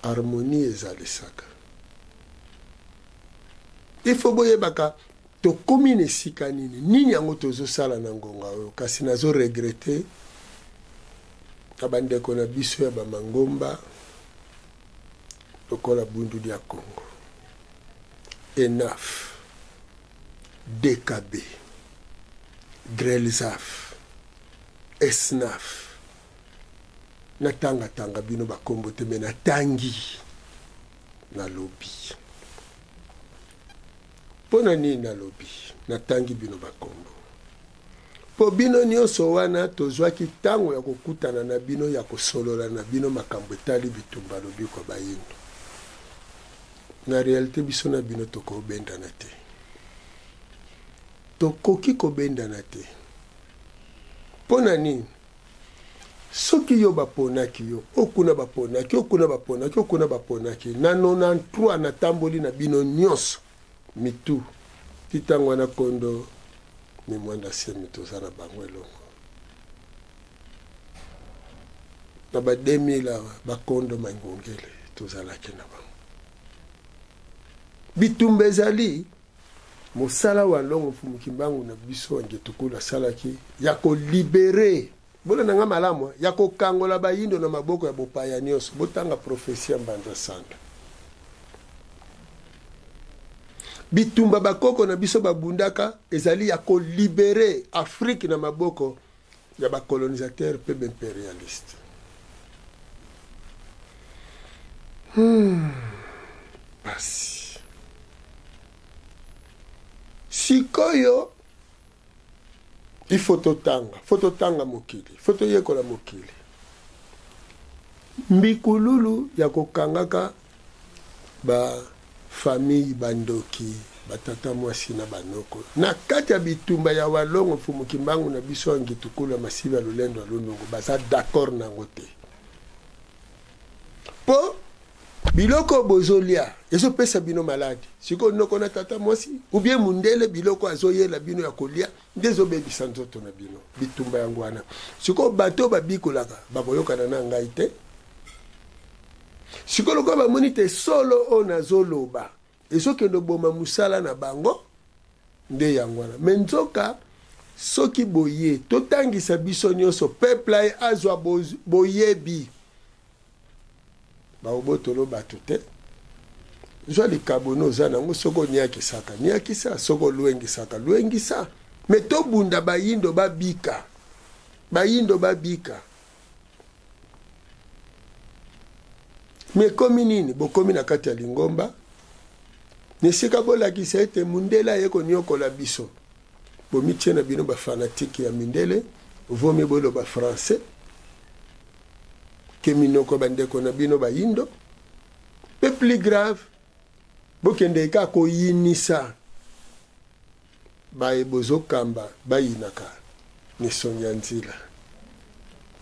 harmonie ezalisaka ifo boyebaka tokomi na esika nini yango tozosala na ngonga oyo kasi nazoregrete na bandeko na biso ya bamangomba lokola Bunduli ya Congo ENAF DKB Grelzaf ESNAF natanga bino bakombo te me natangi na lobi pona nini na lobi natangi bino bakombo po bino nyonso wana tozwaki ntango ya kokutana na bino ya kosolola na bino makambo etali bitumba lobi kwa bayindo na réalité biso na bino tokobendana te tokoki kobendana te pona nini soki yo baponaki yo okuna baponaki na 93 natamboli na bino nyonso mitu titango wana kondo ni mwanda semi toza na bango elongo na ba 2000 bakondo mangongele tozalaki na bango bitumba ezali mosala wa longo mfumukimbangu na biso angetukula salaki ya kolibere bona nanga malamu ya kokangola bayindo na maboko ya bopaya nyonso botanga profesia mbanda sanda bitumba bakoko na biso babundaka ezali ya ko libérer Afrique na maboko ya ba colonisateur pe impérialiste. Basi sikoyo ifototanga mokili foto yekola mokili mbikululu ya kokangaka ba famille bandoki batata mwasi na banoko na kati ya bitumba ya walongo Fumukimbangu na biso Ngitukulu masiba ya lolendo alonongo baza d'accord nango te po biloko bozolia ezopesa bino maladi siko noko na tata mwasi ou bien mundele biloko azoyela bino ya kolia ndezobebisa nzoto na bino bitumba yango wana siko bato babikolaka bakoyokana na ngai te siko loko bamoni te solo o nazoloba ezokende boma musala na bango nde yango wana me nzoka soki boye totangisa biso nyonso peuple azwa boyebi baobotolo bato te zwa likabono oza nango soko niakisa soko luengisa me tobunda bayindo babika me komi nini bokomi na kati ya lingomba nesika bolakisa ete mundele ayeko niokola biso bomitie na bino bafanatike ya mindele vomi boloba français ke minoko bandeko na bino bayindo pe plus grave bokende ka koyinisa baye bozokamba bayinaka nisonga nzila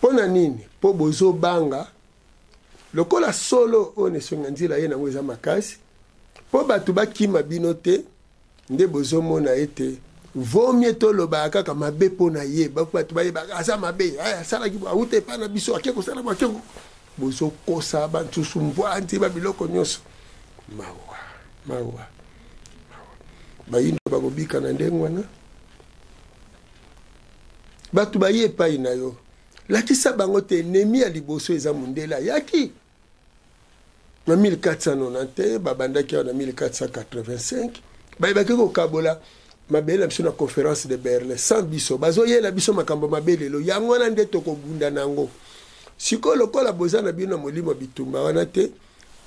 pona nini po bozobanga lokola solo o nisonga nzila ye nango eza makasi po batu bakima bino te nde bozomona ete vomie toloba kaka mabe pona ye batu bayeba asa mabe asalaki awute pa na biso akeko sala bakeko bozokosa bantusu mbwanti babiloko nyonso mawa bayindo bakobika na ndenge wana batu baye epai na yo lakisa bango te enemi ya liboso eza mundela yaki na 1491 babandaki na 1485 bayebaki kokabola mabele na biso na conférence de Berlin sans biso bazoyela biso makambo mabelelo yango wana nde tokobunda nango siko lokola boza na bino molimo bitumba wana te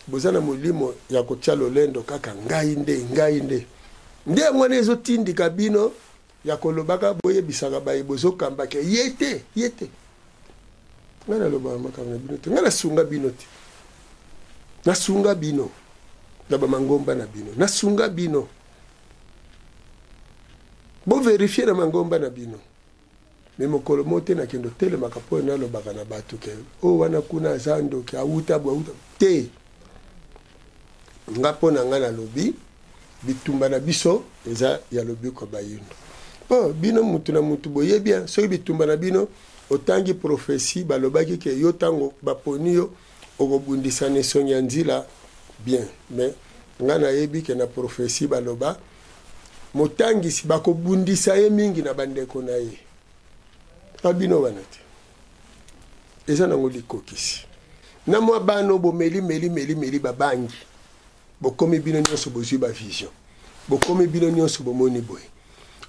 boza na molimo ya kotia lolendo kaka ngai nde nde mwana ezotindika bino ya kolobaka boyebisaka baye bozokambaka yete ngana loba makambo na bino te ngana sunga bino te nasunga bino na bamangomba na bino nasunga bino bo vérifier na mangomba na bino me mokolo mote na kendo tele makapo na lobaka na batu ke o wana kuna zando ke auta te ngapo na ngana lobi bitumba na biso eza ya lobi ko bayindo po bino mutu na mutu boye bien so bitumba na bino otangi prophétie balobaki ke yo tango baponi yo okobundisa nesonga nzila bien mais ngana yebi ke na prophétie baloba motangisi bakobundisa ye mingi na bandeko na ye abino wana te eza nango likokisi na mwa bano bomeli babangi bokomi bino nyonso bozwi bavision bokomi bino nyonso bomoni boye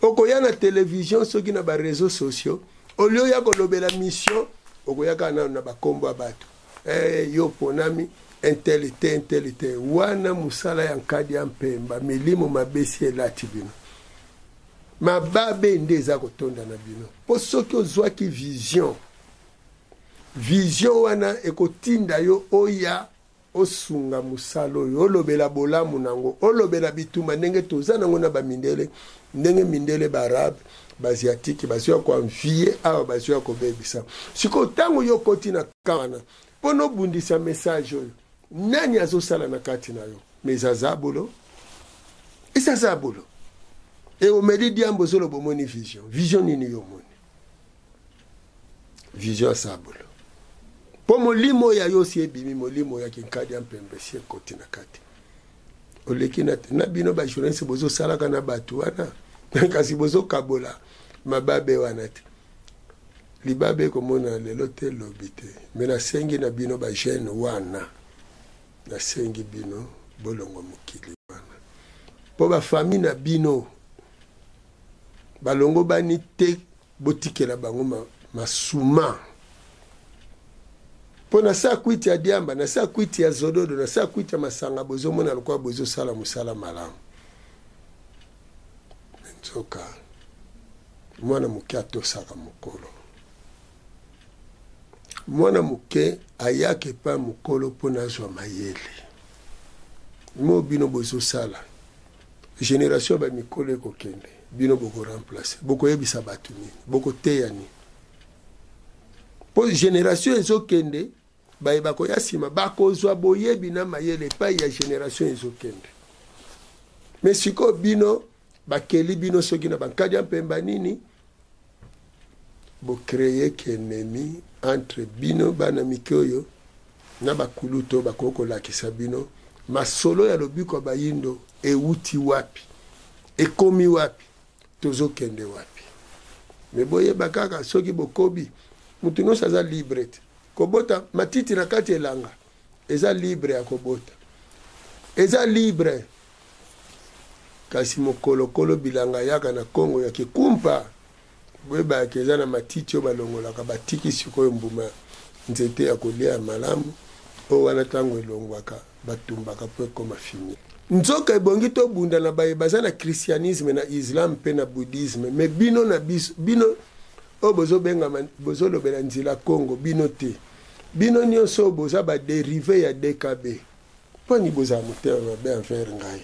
okoya na télévision soki na bareseau sociaux olio ya kolobela mission okoyaka na bakombo ya bato yo ponami intelite wana musala ya nkadi ya mpemba milimo mabesi elati bino mababe nde eza kotonda na bino po soki ozwaki vision wana ekotinda yo oya osunga musala oyo olobela bolamu nango olobela bituma ndenge toza nango na bamindele ndenge mindele baarabe baasiatike bazwa koanvie awa bazwa kobebisa siko ntango yo koti na kana mpo nobundisa message oyo nani azosala na kati na yo mais aza bolo esaza bolo e omeli diambo zolo bomoni vision nini yo moni vision aza bolo po molimo ya yo si ebimi molimo ya kinkadi ya mpembe si ekoti na kati oleki na bino bajournaliste bozosalaka na bato wana kasi bozokabola mababe wana te libabe komona lelo te lobi te me nasengi na bino bajeune wana nasengi bino bolongo mokili wana po ba famille na bino balongo bani te botikela bango masuma po na sa kwiti ya diamba na sa kwiti ya zododo na sa kwiti ya masanga bozo mona lokwa bozo sala musala malamu nzoka mwana muke atosaka mokolo mwana muke ayake pa mokolo po nazwa mayele mo bino bozo sala génération ba mikolo ekokende bino boko remplacer boko yebisa batu nini boko teya ni po génération ezokende bayeba ko yasima bakozwa boyebi na mayele pa ya génération ezokende mais siko bino bakeli bino soki na bankadi mpemba nini bo créer ennemi entre bino bana mikoyo na bakuluto bakoko lakisa bino masolo ya lobiko bayindo euti wapi ekomi wapi tozokende wapi me boyeba kaka soki bokobi mutu nyonso aza libre te kobota matiti na kati elanga eza libre ya kobota eza libre kasi mokolokolo bilanga yaka na Kongo ya kikumpa boyeba yake eza na matiti oyo balongolaka batiki sikoyo mbuma nzete ya kolia malamu o wana tango elongwaka batumbaka po ekoma fini nzoka ebongi tobunda na baza na christianisme na islam mpe na bouddhisme me bino na bino oyo bozobengama bozolobela nzela Kongo bino te bino nyonso oyo boza baderive ya DKB mponi bozala motema mabe envers ngai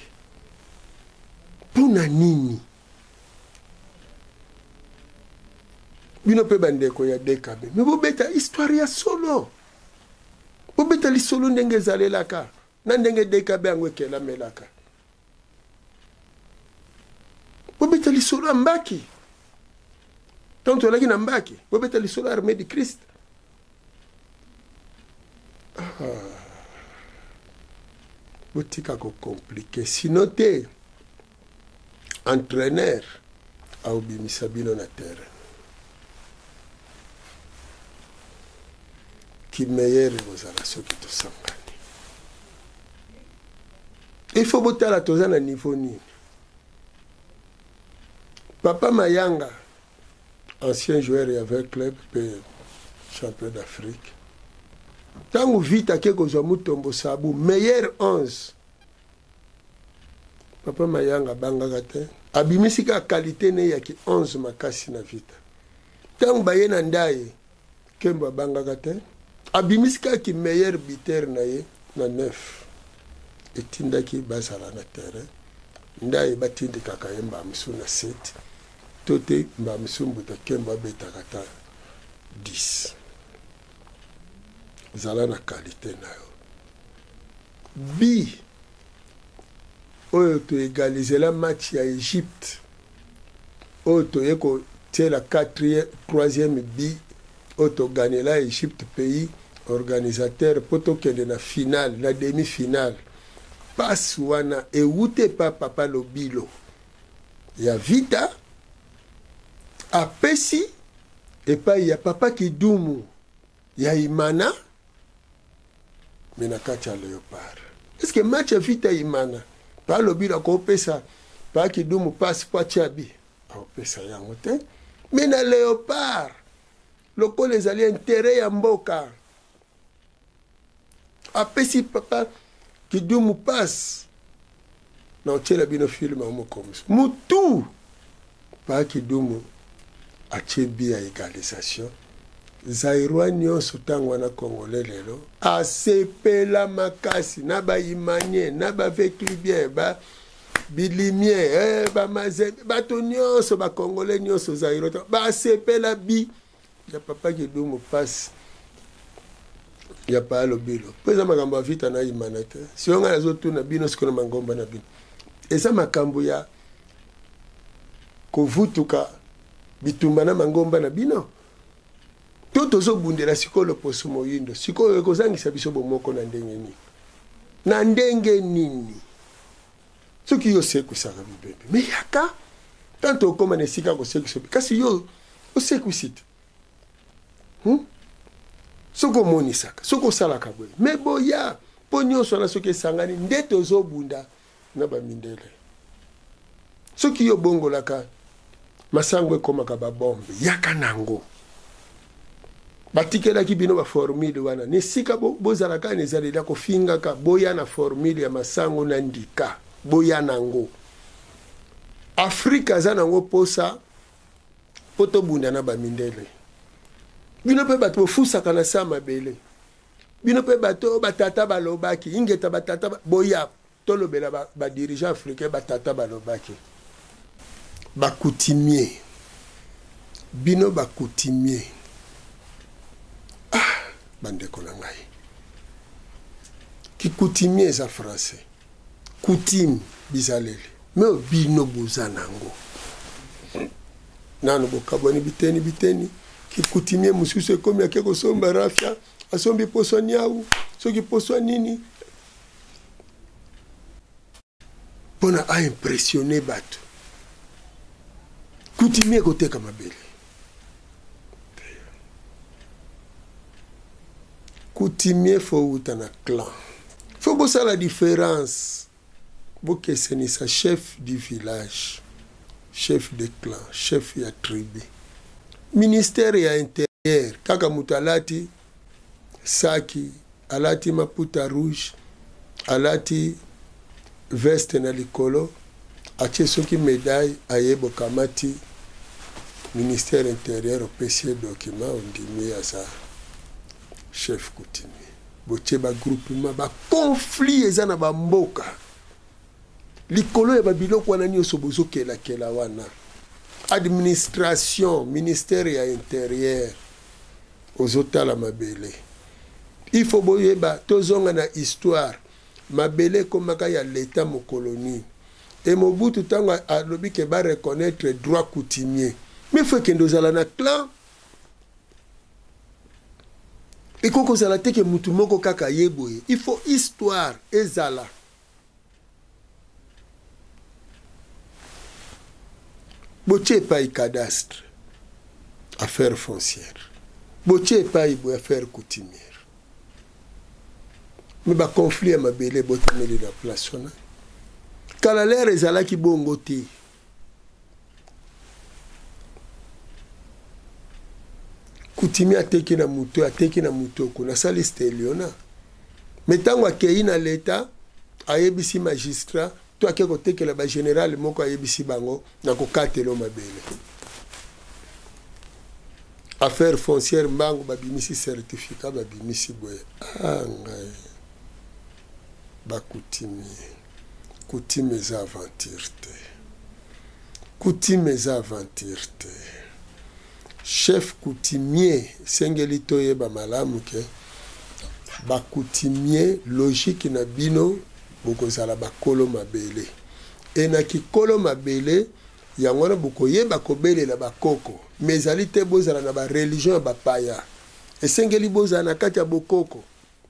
mpona nini bino mpe bandeko ya DKB me bobeta histoire ya solo bobeta lisolo ndenge ezalelaka na ndenge DKB yango ekelamelaka bobeta lisolo ya mbaki tant tozalaki na mbaki bobeta lisolo ya armée du Christ botika kokomplike sino te entraîneur aobimisa bino na terrain ki meilleur bozala soki tosangani il faut botala toza na niveau nini Papa Mayanga ancien joueur et avec club champion d'Afrique tango vita ke kozwa mutombo sabu meilleur 11 Papa Mayanga bangaka te abimisi ka qualité ne ya ki 11 makasi na vita tango baye na ndaye kemba bangaka te abimisi ka ki meilleur buteur na ye na 9 etindaki basala na terrain ndaye batindikaka ye mbamisu na 7 tote mbamisu mbuta kemba betaka ta 10 zala na qualité na yo bi oyo to égaliser la match ya Égypte oyo to yeko tiela 3e bi oyo to gagner la Égypte pays organisateur poto kende na finale na demi-finale passe wana ewute pa papa lobilo ya vita apesi epai ya papa kidumu ya imana mena kati ya Léopard est-ce que match ya vita imana pa lobilo ko pesa pa kidumu passe kwa chabi au pesa yango te mena Léopard loko les alliés intérêt ya mboka apesi papa kidumu passe na otela bino film au mokomis mutu pa kidumu achebi ya égalisation Zairwa nyonso tango wana Congolais lelo asepela makasi na ba imanie na ba veclubien ba bilimie ba mazembe bato nyonso ba Congolais nyonso Zairwa ba asepela bi ya papa kidumu passe ya pa lobilo pesa makambo vita na imanate si onga nazotuna bino sikona mangomba na bino esa makambo ya kovutuka bitumba na mangomba na bino toto zo bundela sikolo poso moyindo sikolo ekozangisa biso bomoko na ndenge nini soki yo sekusaka bibembe me yaka tanto okoma na sika kosekusa kasi yo osekusite soko monisaka soko salaka boye me boya po nyonso na soki esangani nde tozobunda na bamindele soki yo bongolaka masango ekomaka babombe yaka nango batikelaki bino baformule wana nesika bozalaka nezalela kofingaka boya na formule ya masango na ndika boya nango Afrika aza nango posa poto bunda na bamindele bino pe bato bofusaka na sa mabele bino pe bato batata balobaki ingeta batata boya tolobela dirigeant africain batata balobaki bakoutumier bino bakoutumier bandeko na ngai ki coutumier eza français coutume bizaleli mais bino boza nango nano bokabwani biteni ki coutumier mususu ekomi ake kosomba rafia asombi poso nyau soki poso nini pona a impressionné bato coutumier koteka mabele coutumier faut uta na clan faut bosala la différence bokesenisa chef du village chef de clan chef ya tribu ministère ya intérieur kaka mutu alati saki alati maputa rouge alati veste na likolo atie soki médaille ayebo kamati ministère intérieur opesi document ondimi aza chef coutumier botie bagroupement baconflit eza na bamboka likolo ya babiloko wana nyonso bozokelakela wana administration ministère ya intérieur ozotala mabele il faut boyeba tozonga na histoire mabele komaka ya l'état mokolonie et Mobutu tango alobi ke ba reconnaître droit coutumier mais faut que ndozala na clan et koko zala te ke mutu moko kaka yeboye il faut histoire ezala botie pas cadastre affaire foncière botie pas ibo affaire coutumière mais ba conflit à mabele botameli la place wana kala lere ezalaki bongo te coutumier ateki na muto kuna sali steliona metango akei na leta ayebisi magistrat to ake kotekela ba général moko ayebisi bango na kokatelo mabele affaire foncière mbango babimisi certificat babimisi boye ngai bakoutumier coutume eza aventure te coutume eza aventure te chef coutumier sengeli toyeba malamu ke bakoutumier logique na bino bokozala bakolo mabele e na kikolo mabele yango wana bokoyeba kobelela bakoko mais ezali te bozala na bareligion ya bapaya esengeli bozala na kati ya bokoko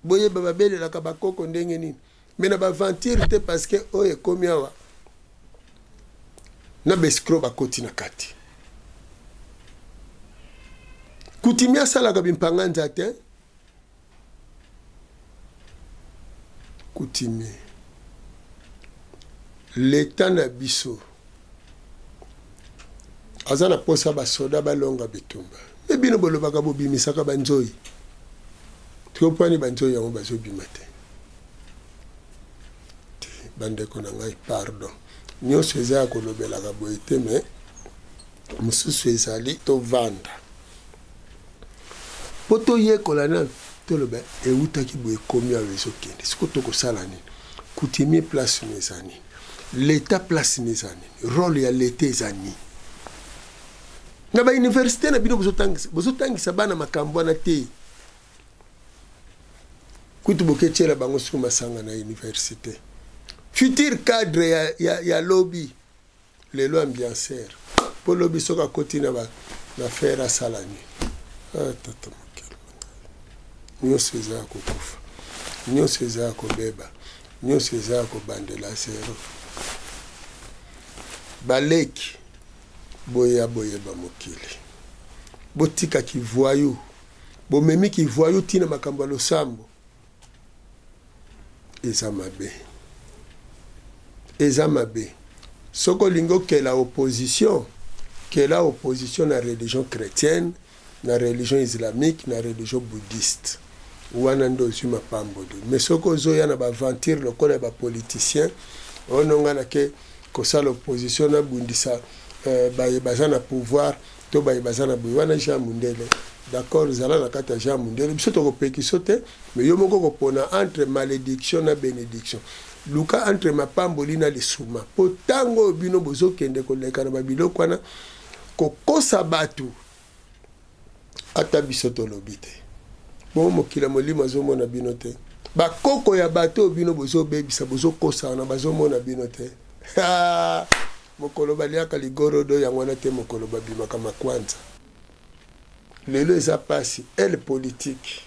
boyeba babelelaka bakoko ndenge nini mais na baventure te parce que oyo ekomi awa na bescro bakoti na kati coutumier asalaka bimpanga nza te coutumier l'état na biso aza na posa basoda balonga bitumba me bino bolobaka bobimisaka banzoi tokopwani banzoi yango bazobima te bandeko na ngai pardon nyonso eza ya kolobelaka boye te me mosusu ezali tovanda po toyekola nano toloba eutaki boye ekomi awa ezokende siko tokosala nini coutumier place eza nini l'état place eza nini role ya l'état eza nini na bauniversité na bino bozotangisa bana makambo wana te kutu boketiela bango suku masanga na université futur cadre ya lobby lelo ambianceur po lobby soka koti na faire asala nini tata mokelo nyonso eza ya kokufa nyonso eza ya kobeba nyonso eza ya kobandela zero baleki boyeba mokili botika kivoyu bomemi kivoyu tina makambo ya losambo eza mabe soko lingo que la opposition na religion chrétienne, na religion islamique, na religion bouddhiste. Wana ndo zuma pambodo. Mais soko zoya na ba aventure lokola ba politicien, ononga na ke kosa l'opposition na bundisa baza na pouvoir to baza na wana Jean Mundele. D'accord, zala na kata Jean Mundele. Biso to kopeki sote, mais yo moko kopona entre malédiction na bénédiction. Luka entre mapamboli na lisuma. Potango bino bozo kende koleka na babiloko wana kokosa batu ata biso to lobite. Bon mokila molimo azomona bino te. Ba koko ya bato bino bozo bebisa bozo kosa na bazomona bino te. Mokolo baliaka ligoro do yango na te mokolo babimaka makwanza. Lelo eza pasi elle politique.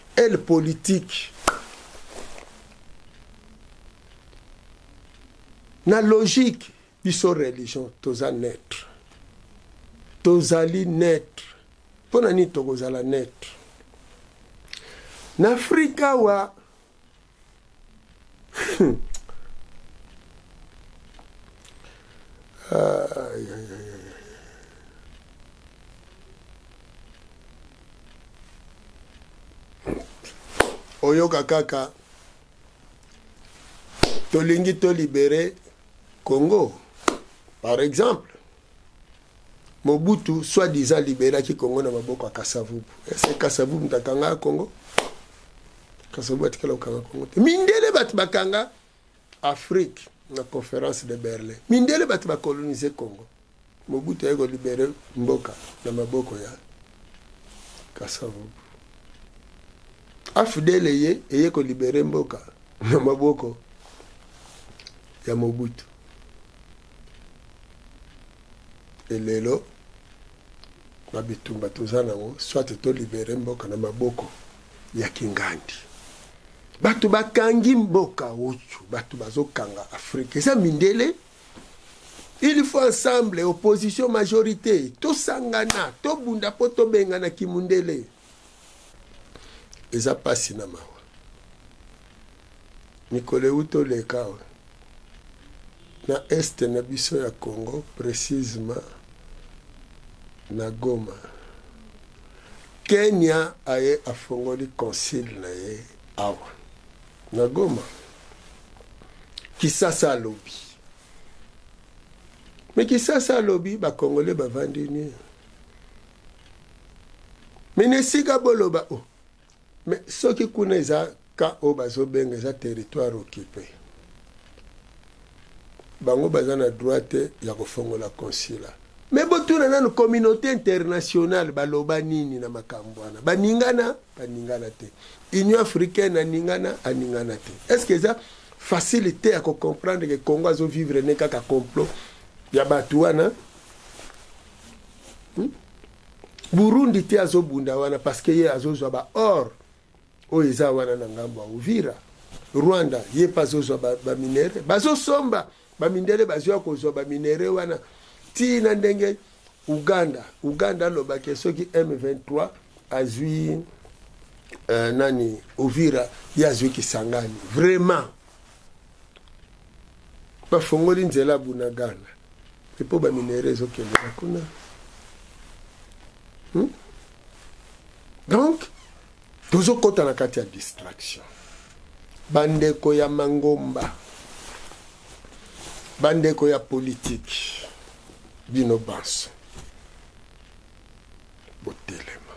Na logique biso religion toza naître. Tozali naître. Pona ni tokozala naître. Na Afrika wa oyoka kaka tolingi to libérer Congo par exemple. Mobutu soi-disant libéré qui Congo na maboko ya Kasavubu. Est-ce Kasavubu mtakanga Congo? Kasavubu atikala ukanga Congo. Mindele batu bakanga Afrique na conférence de Berlin. Mindele batu bakoloniser Congo. Mobutu yego libéré mboka na maboko ya Kasavubu. Afdele ye ko libéré mboka na maboko ya Mobutu. Elelo babitumba tozana ngo soit to libérer mboka na maboko ya Kingandi. Batu bakangi mboka uchu, batu bazokanga Afrique. Ça mindele. Il faut ensemble opposition majorité, to sangana, to bunda poto bengana kimundele. Eza pasi na mawa. Nikole uto lekawe. Na este na biso ya Congo précisément na Goma. Kenya aye afongoli concile na ye awa. Na Goma. Kisasa lobby. Mais Kisasa lobby ba Congolais ba vandini. Mais nesika boloba oh. Mais ce qui kuna za ka obazo benga za territoire occupé. Bango baza na droite ya kofongola concile. Mais botuna na communauté internationale baloba nini na makambo wana. Baningana te. Union africaine aningana te. Est-ce que ça facilité à comprendre que Congo azo vivre ne kaka complot ya batu wana? Burundi te azo bunda wana parce que ye azo zwa ba or o eza wana na ngambo Uvira. Rwanda ye pazo zwa ba minere, bazo somba ba mindele bazwa kozwa ba minere wana. Ti na ndenge Uganda lo ba soki M23 azui nani Uvira ya azui Kisangani. Vraiment ba fongoli nzela bunagana. Epo ba minere zo kende kuna. Donc tozo kota na kati ya distraction. Bandeko ya mangomba. Bandeko ya politique. Bino banso. Botelema.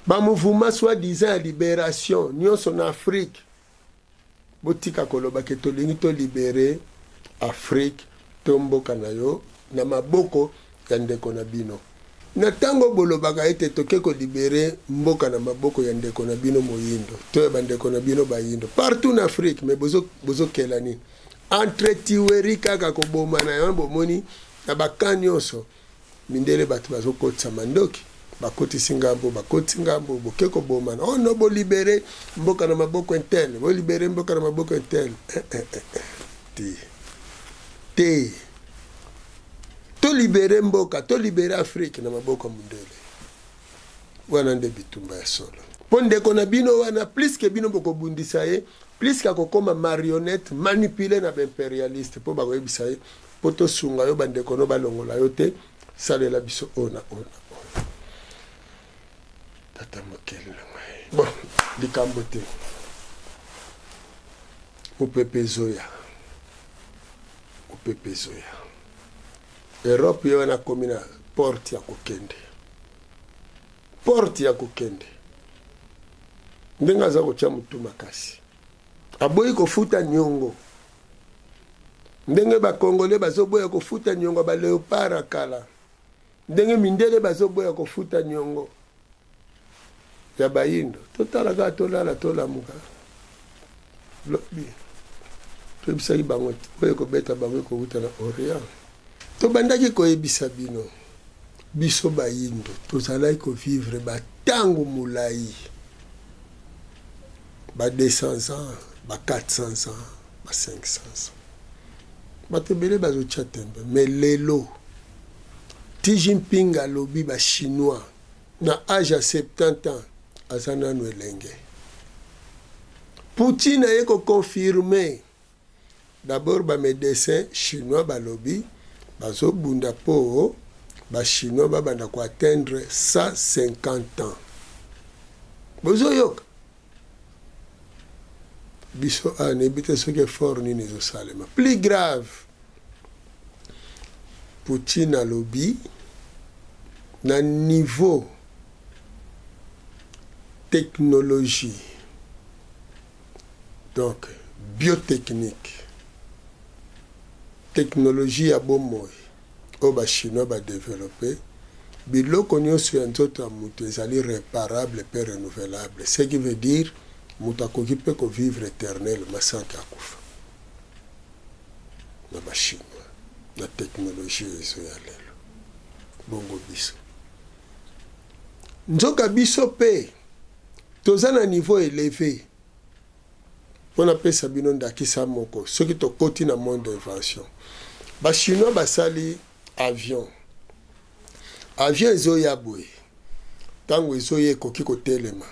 Ba mouvement soi-disant libération. Nyonso na Afrique. Botika koloba ke tolingi to libérer Afrique. Tomboka na yo. Na maboko ya ndeko na bino. Na tango bolobaka ete toke ko libérer mboka na maboko ya ndeko na bino moyindo. To bandeko na bino bayindo. Partout en Afrique. Mais bozo kelani. Entre tiweri kaka koboma na yambo moni na bakanyonso mindele batu bazokotsa mandoki bakoti singambo bokeko boma na ono bo libérer mboka na maboko intel bo libérer mboka na maboko intel te to libérer mboka to libérer Afrique na maboko mundele wana nde bitumba ya solo. Pondeko na bino wana plus que bino boko bundisa ye plus kakokoma marionnette manipulé na impérialiste po bakoyebisa ye po tosunga yo bandeko no balongola yo te salela biso ona tata mokeli na ngai bon likambo te mopepe zoya Europe yo na komina porte ya kokende ndenga za kotia mutu makasi aboyi kofuta nyongo ndenge bakongole bazoboya kofuta nyongo ba léopard akala ndenge mindele bazoboya kofuta nyongo ya bayindo totalaka tolala tolamuka lobi tobisaki bango oyo kobeta bango kokuta na orient tobandaki koyebisa bino biso bayindo tozalaki kovivre batango molai ba 200 ans ba 400 ans ba 500 ans bato ebele bazotia tembe mais lelo Xi Jinping alobi ba chinois na âge ya 70 ans aza nanu elenge Poutine aye koconfirme d'abord ba médecin chinois balobi bazobunda po ba chinois babanda ko atteindre 150 ans bozoyoka biso anebite soki fort nini ezosalema plus grave Poutine alobi na niveau technologie donc biotechnique technologie ya bomoi oyo bachinois badeveloppe biloko nyonso ya nzoto ya moto ezali réparable pe renouvelable ce qui veut dire moto akoki mpe kovivre éternellement sans akufa na bachinois na technologie ezo ya lelo bongo biso nzoka biso mpe toza na niveau élevé mpona pesa bino ndakisa moko soki tokoti na monde d'invention bachinois basali avion ezoya boye ntango ezoya ekoki kotelema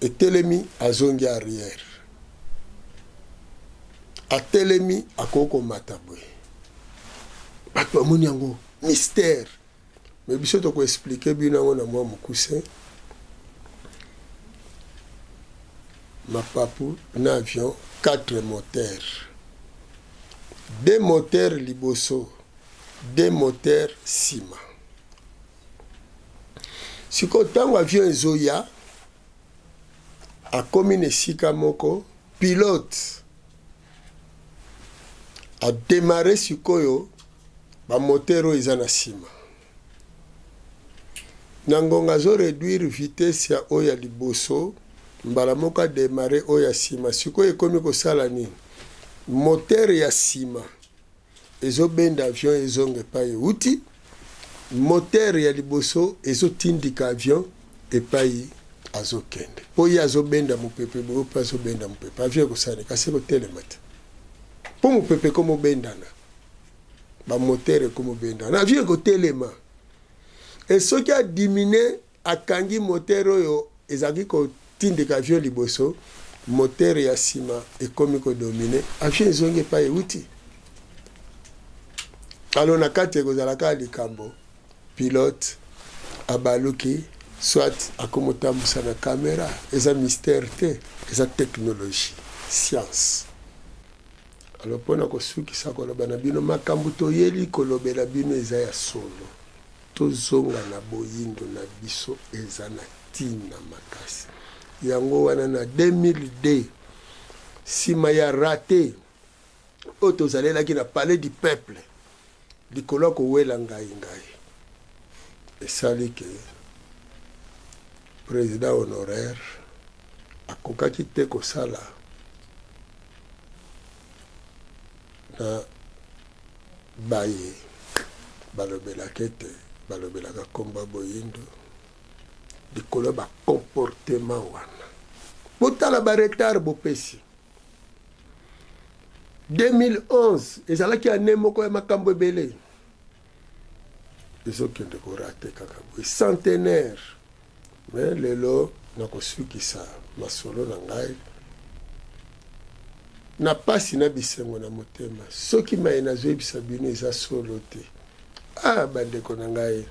etelemi azongi arrière atelemi akoki komata boye bato bamoni yango mystère mais biso tokoexplike bino yango na mwa mokuse mapapu na avion 4 moteurs 2 moteurs liboso 2 moteurs nsima sikoyo ntango avion ezoya akomi na esika moko pilote ademare sikoyo bamoteur oyo eza na nsima na ngonga azoréduire vitesse ya oyo ya liboso mbala moko ademare oyo ya nsima sikoyo ekomi kosala nini moteur ya nsima ezobenda avion ezonga epai euti moteur ya liboso ezotindika avion epai azokende po ye azobenda mopepe boyo mpe azobenda mopepe avion ekosani kasi kotelema te mpo mopepe komobendana bamoteur ekomobendana avion ekotelema e soki adimine akangi moteur oyo ezalaki kotindika avion liboso moteur ya nsima ekomi kodomine avion ezongi epai euti alo na kati ekozalaka likambo pilote abaluki soit akomotambusa na kamera eza mystère te eza technologie science alo mpona kosukisa koloba na bino makambo toyeli kolobela bino eza ya solo tozonga na boyindo na biso eza na ntina makasi yango wana na 2002 nsima ya rate oyo tozalelaki na palais du peuple likolo ya kowela ngai esali ke président honoraire akokaki te kosala na baye balobelaka ete balobelaka komba boyindo likolo bacomportement wana botala baretard bopesi 2011 ezalaki ane moko ya makambo ebele ezokende korate kaka boye centenaire mais lelo nakosukisa masolo na ngai na pasi na bisengo na motema soki mai nazoyebisa bino eza solo te. Ah bandeko na ngai,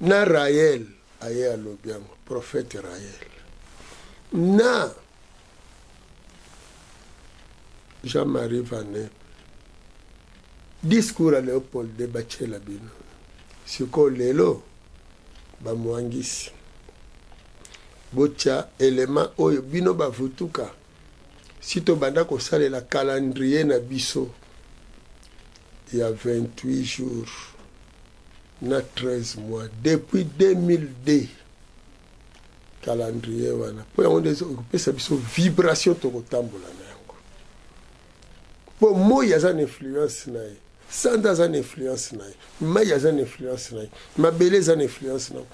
na Raël aye alobi yango, prophète Raël, na Jean-Marie Vanet, discours à Léopold de Bachela bino siko lelo bamwangisi bocha élément oyo bino bavutuka sito banda kosalela calendrier na biso il y a 28 jours na 13 mois depuis 2002 calendrier wana po yango ndezo okupesa biso vibration tokotambola na yango po moya za influence na ye sanda za influence na ye maya za influence na ye mabele za influence na ye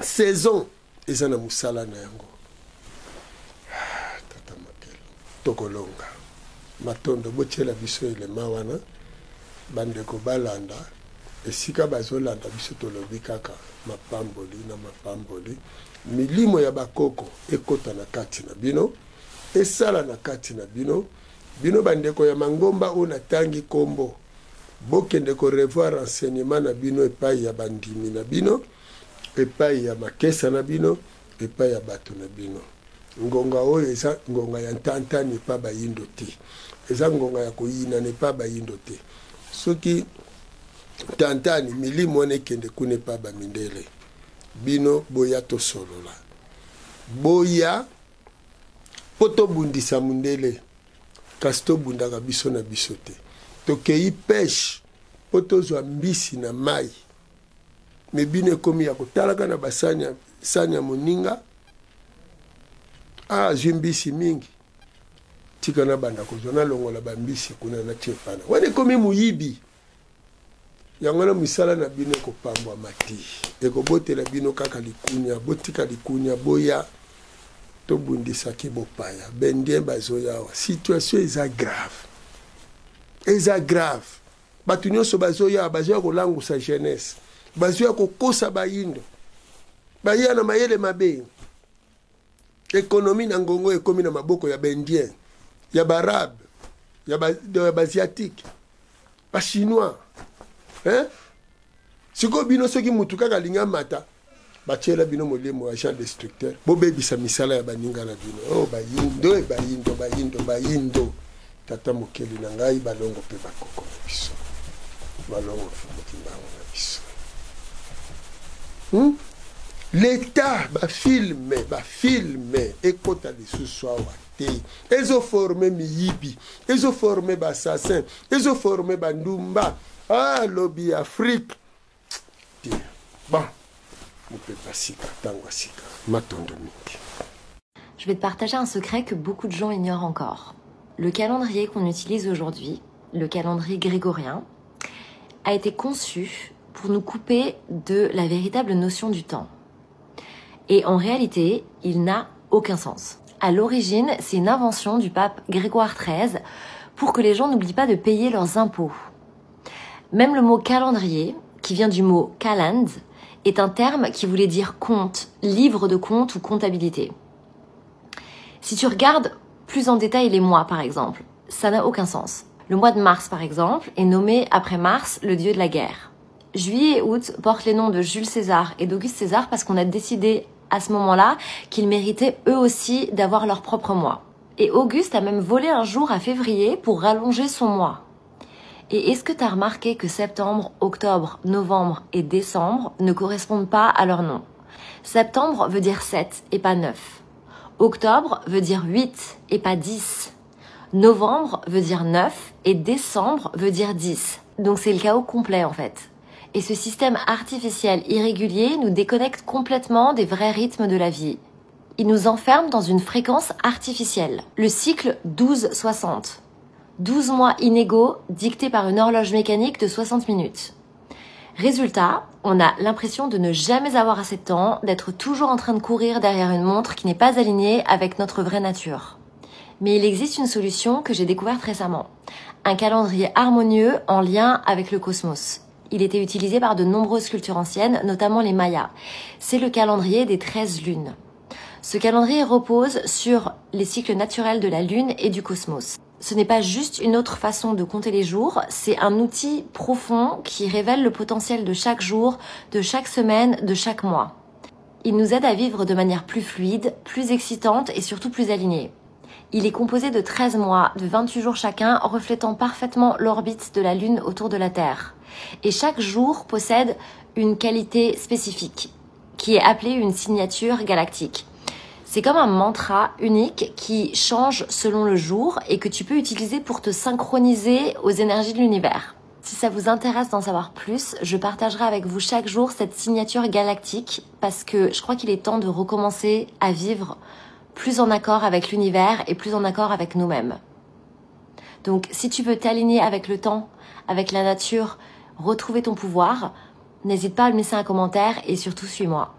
saison eza na musala na yango. Tata Makelo tokolonga matondo bochela biso elema wana bandeko balanda esika bazolanda biso tolobi kaka mapamboli na mapamboli milimo ya bakoko ekota na kati na bino esala na kati na bino bino bandeko ya mangomba o natangi kombo bokende ko revoir renseignement na bino epai ya bandimi na bino epai ya makesa na bino epai ya bato na bino. Ngonga oyo eza ngonga ya ntantani pa bayindo te, eza ngonga ya koyina ne pa bayindo te. Soki tantani milimo nekende kune pa bamindele bino boya to solola boya poto bundisa mundele kasto bundaka biso na biso te tokei pêche poto zwa mbisi na mai me bino ekomi ya kotalaka na basanya sanya moninga zwi mbisi mingi tika na banda kozwa na longola bambisi kuna na tepana wane ekomi muyibi yango na misala na bino ekopambwa mati ekobotela bino kaka likunya botika likunya boya tobundisaki bopaya bendien bazoya awa situation eza grave bato nyonso bazoya kolangusa jeunesse bazoya kokosa bayindo baya na mayele mabe ekonomi na ngongo ekomi na maboko ya bendien ya barabe ya basiatique bachinois siko bino soki mutu kaka linga mata bachela bino molemo agent destructeur bobebisa misala ya baninga na bino bayindo tata mokeli na ngai balongo pe bakoko na biso balongo mokimbango na biso l'état bafilme ekota lisusu awa te ezoforme miyibi ezoforme bassassin ezoforme bandumba lobi Afrique te bon mopepa sika tango sika matondo mingi. Je vais te partager un secret que beaucoup de gens ignorent encore. Le calendrier qu'on utilise aujourd'hui, le calendrier grégorien, a été conçu pour nous couper de la véritable notion du temps. Et en réalité, il n'a aucun sens. À l'origine, c'est une invention du pape Grégoire XIII pour que les gens n'oublient pas de payer leurs impôts. Même le mot calendrier, qui vient du mot calend, est un terme qui voulait dire compte, livre de compte ou comptabilité. Si tu regardes plus en détail les mois, par exemple, ça n'a aucun sens. Le mois de mars, par exemple, est nommé après Mars, le dieu de la guerre. Juillet et août portent les noms de Jules César et d'Auguste César parce qu'on a décidé à ce moment-là qu'ils méritaient eux aussi d'avoir leur propre mois. Et Auguste a même volé un jour à février pour rallonger son mois. Et est-ce que tu as remarqué que septembre, octobre, novembre et décembre ne correspondent pas à leur nom? Septembre veut dire 7 et pas 9. Octobre veut dire 8 et pas 10. Novembre veut dire 9 et décembre veut dire 10. Donc c'est le chaos complet en fait. Et ce système artificiel irrégulier nous déconnecte complètement des vrais rythmes de la vie. Il nous enferme dans une fréquence artificielle. Le cycle 12-60. 12 mois inégaux dictés par une horloge mécanique de 60 minutes. Résultat, on a l'impression de ne jamais avoir assez de temps, d'être toujours en train de courir derrière une montre qui n'est pas alignée avec notre vraie nature. Mais il existe une solution que j'ai découverte récemment. Un calendrier harmonieux en lien avec le cosmos. Il était utilisé par de nombreuses cultures anciennes, notamment les Mayas. C'est le calendrier des 13 lunes. Ce calendrier repose sur les cycles naturels de la Lune et du cosmos. Ce n'est pas juste une autre façon de compter les jours, c'est un outil profond qui révèle le potentiel de chaque jour, de chaque semaine, de chaque mois. Il nous aide à vivre de manière plus fluide, plus excitante et surtout plus alignée. Il est composé de 13 mois, de 28 jours chacun, reflétant parfaitement l'orbite de la Lune autour de la Terre. Et chaque jour possède une qualité spécifique, qui est appelée une signature galactique. C'est comme un mantra unique qui change selon le jour et que tu peux utiliser pour te synchroniser aux énergies de l'univers. Si ça vous intéresse d'en savoir plus, je partagerai avec vous chaque jour cette signature galactique parce que je crois qu'il est temps de recommencer à vivre plus en accord avec l'univers et plus en accord avec nous-mêmes. Donc si tu veux t'aligner avec le temps, avec la nature, retrouver ton pouvoir, n'hésite pas à me laisser un commentaire et surtout suis-moi.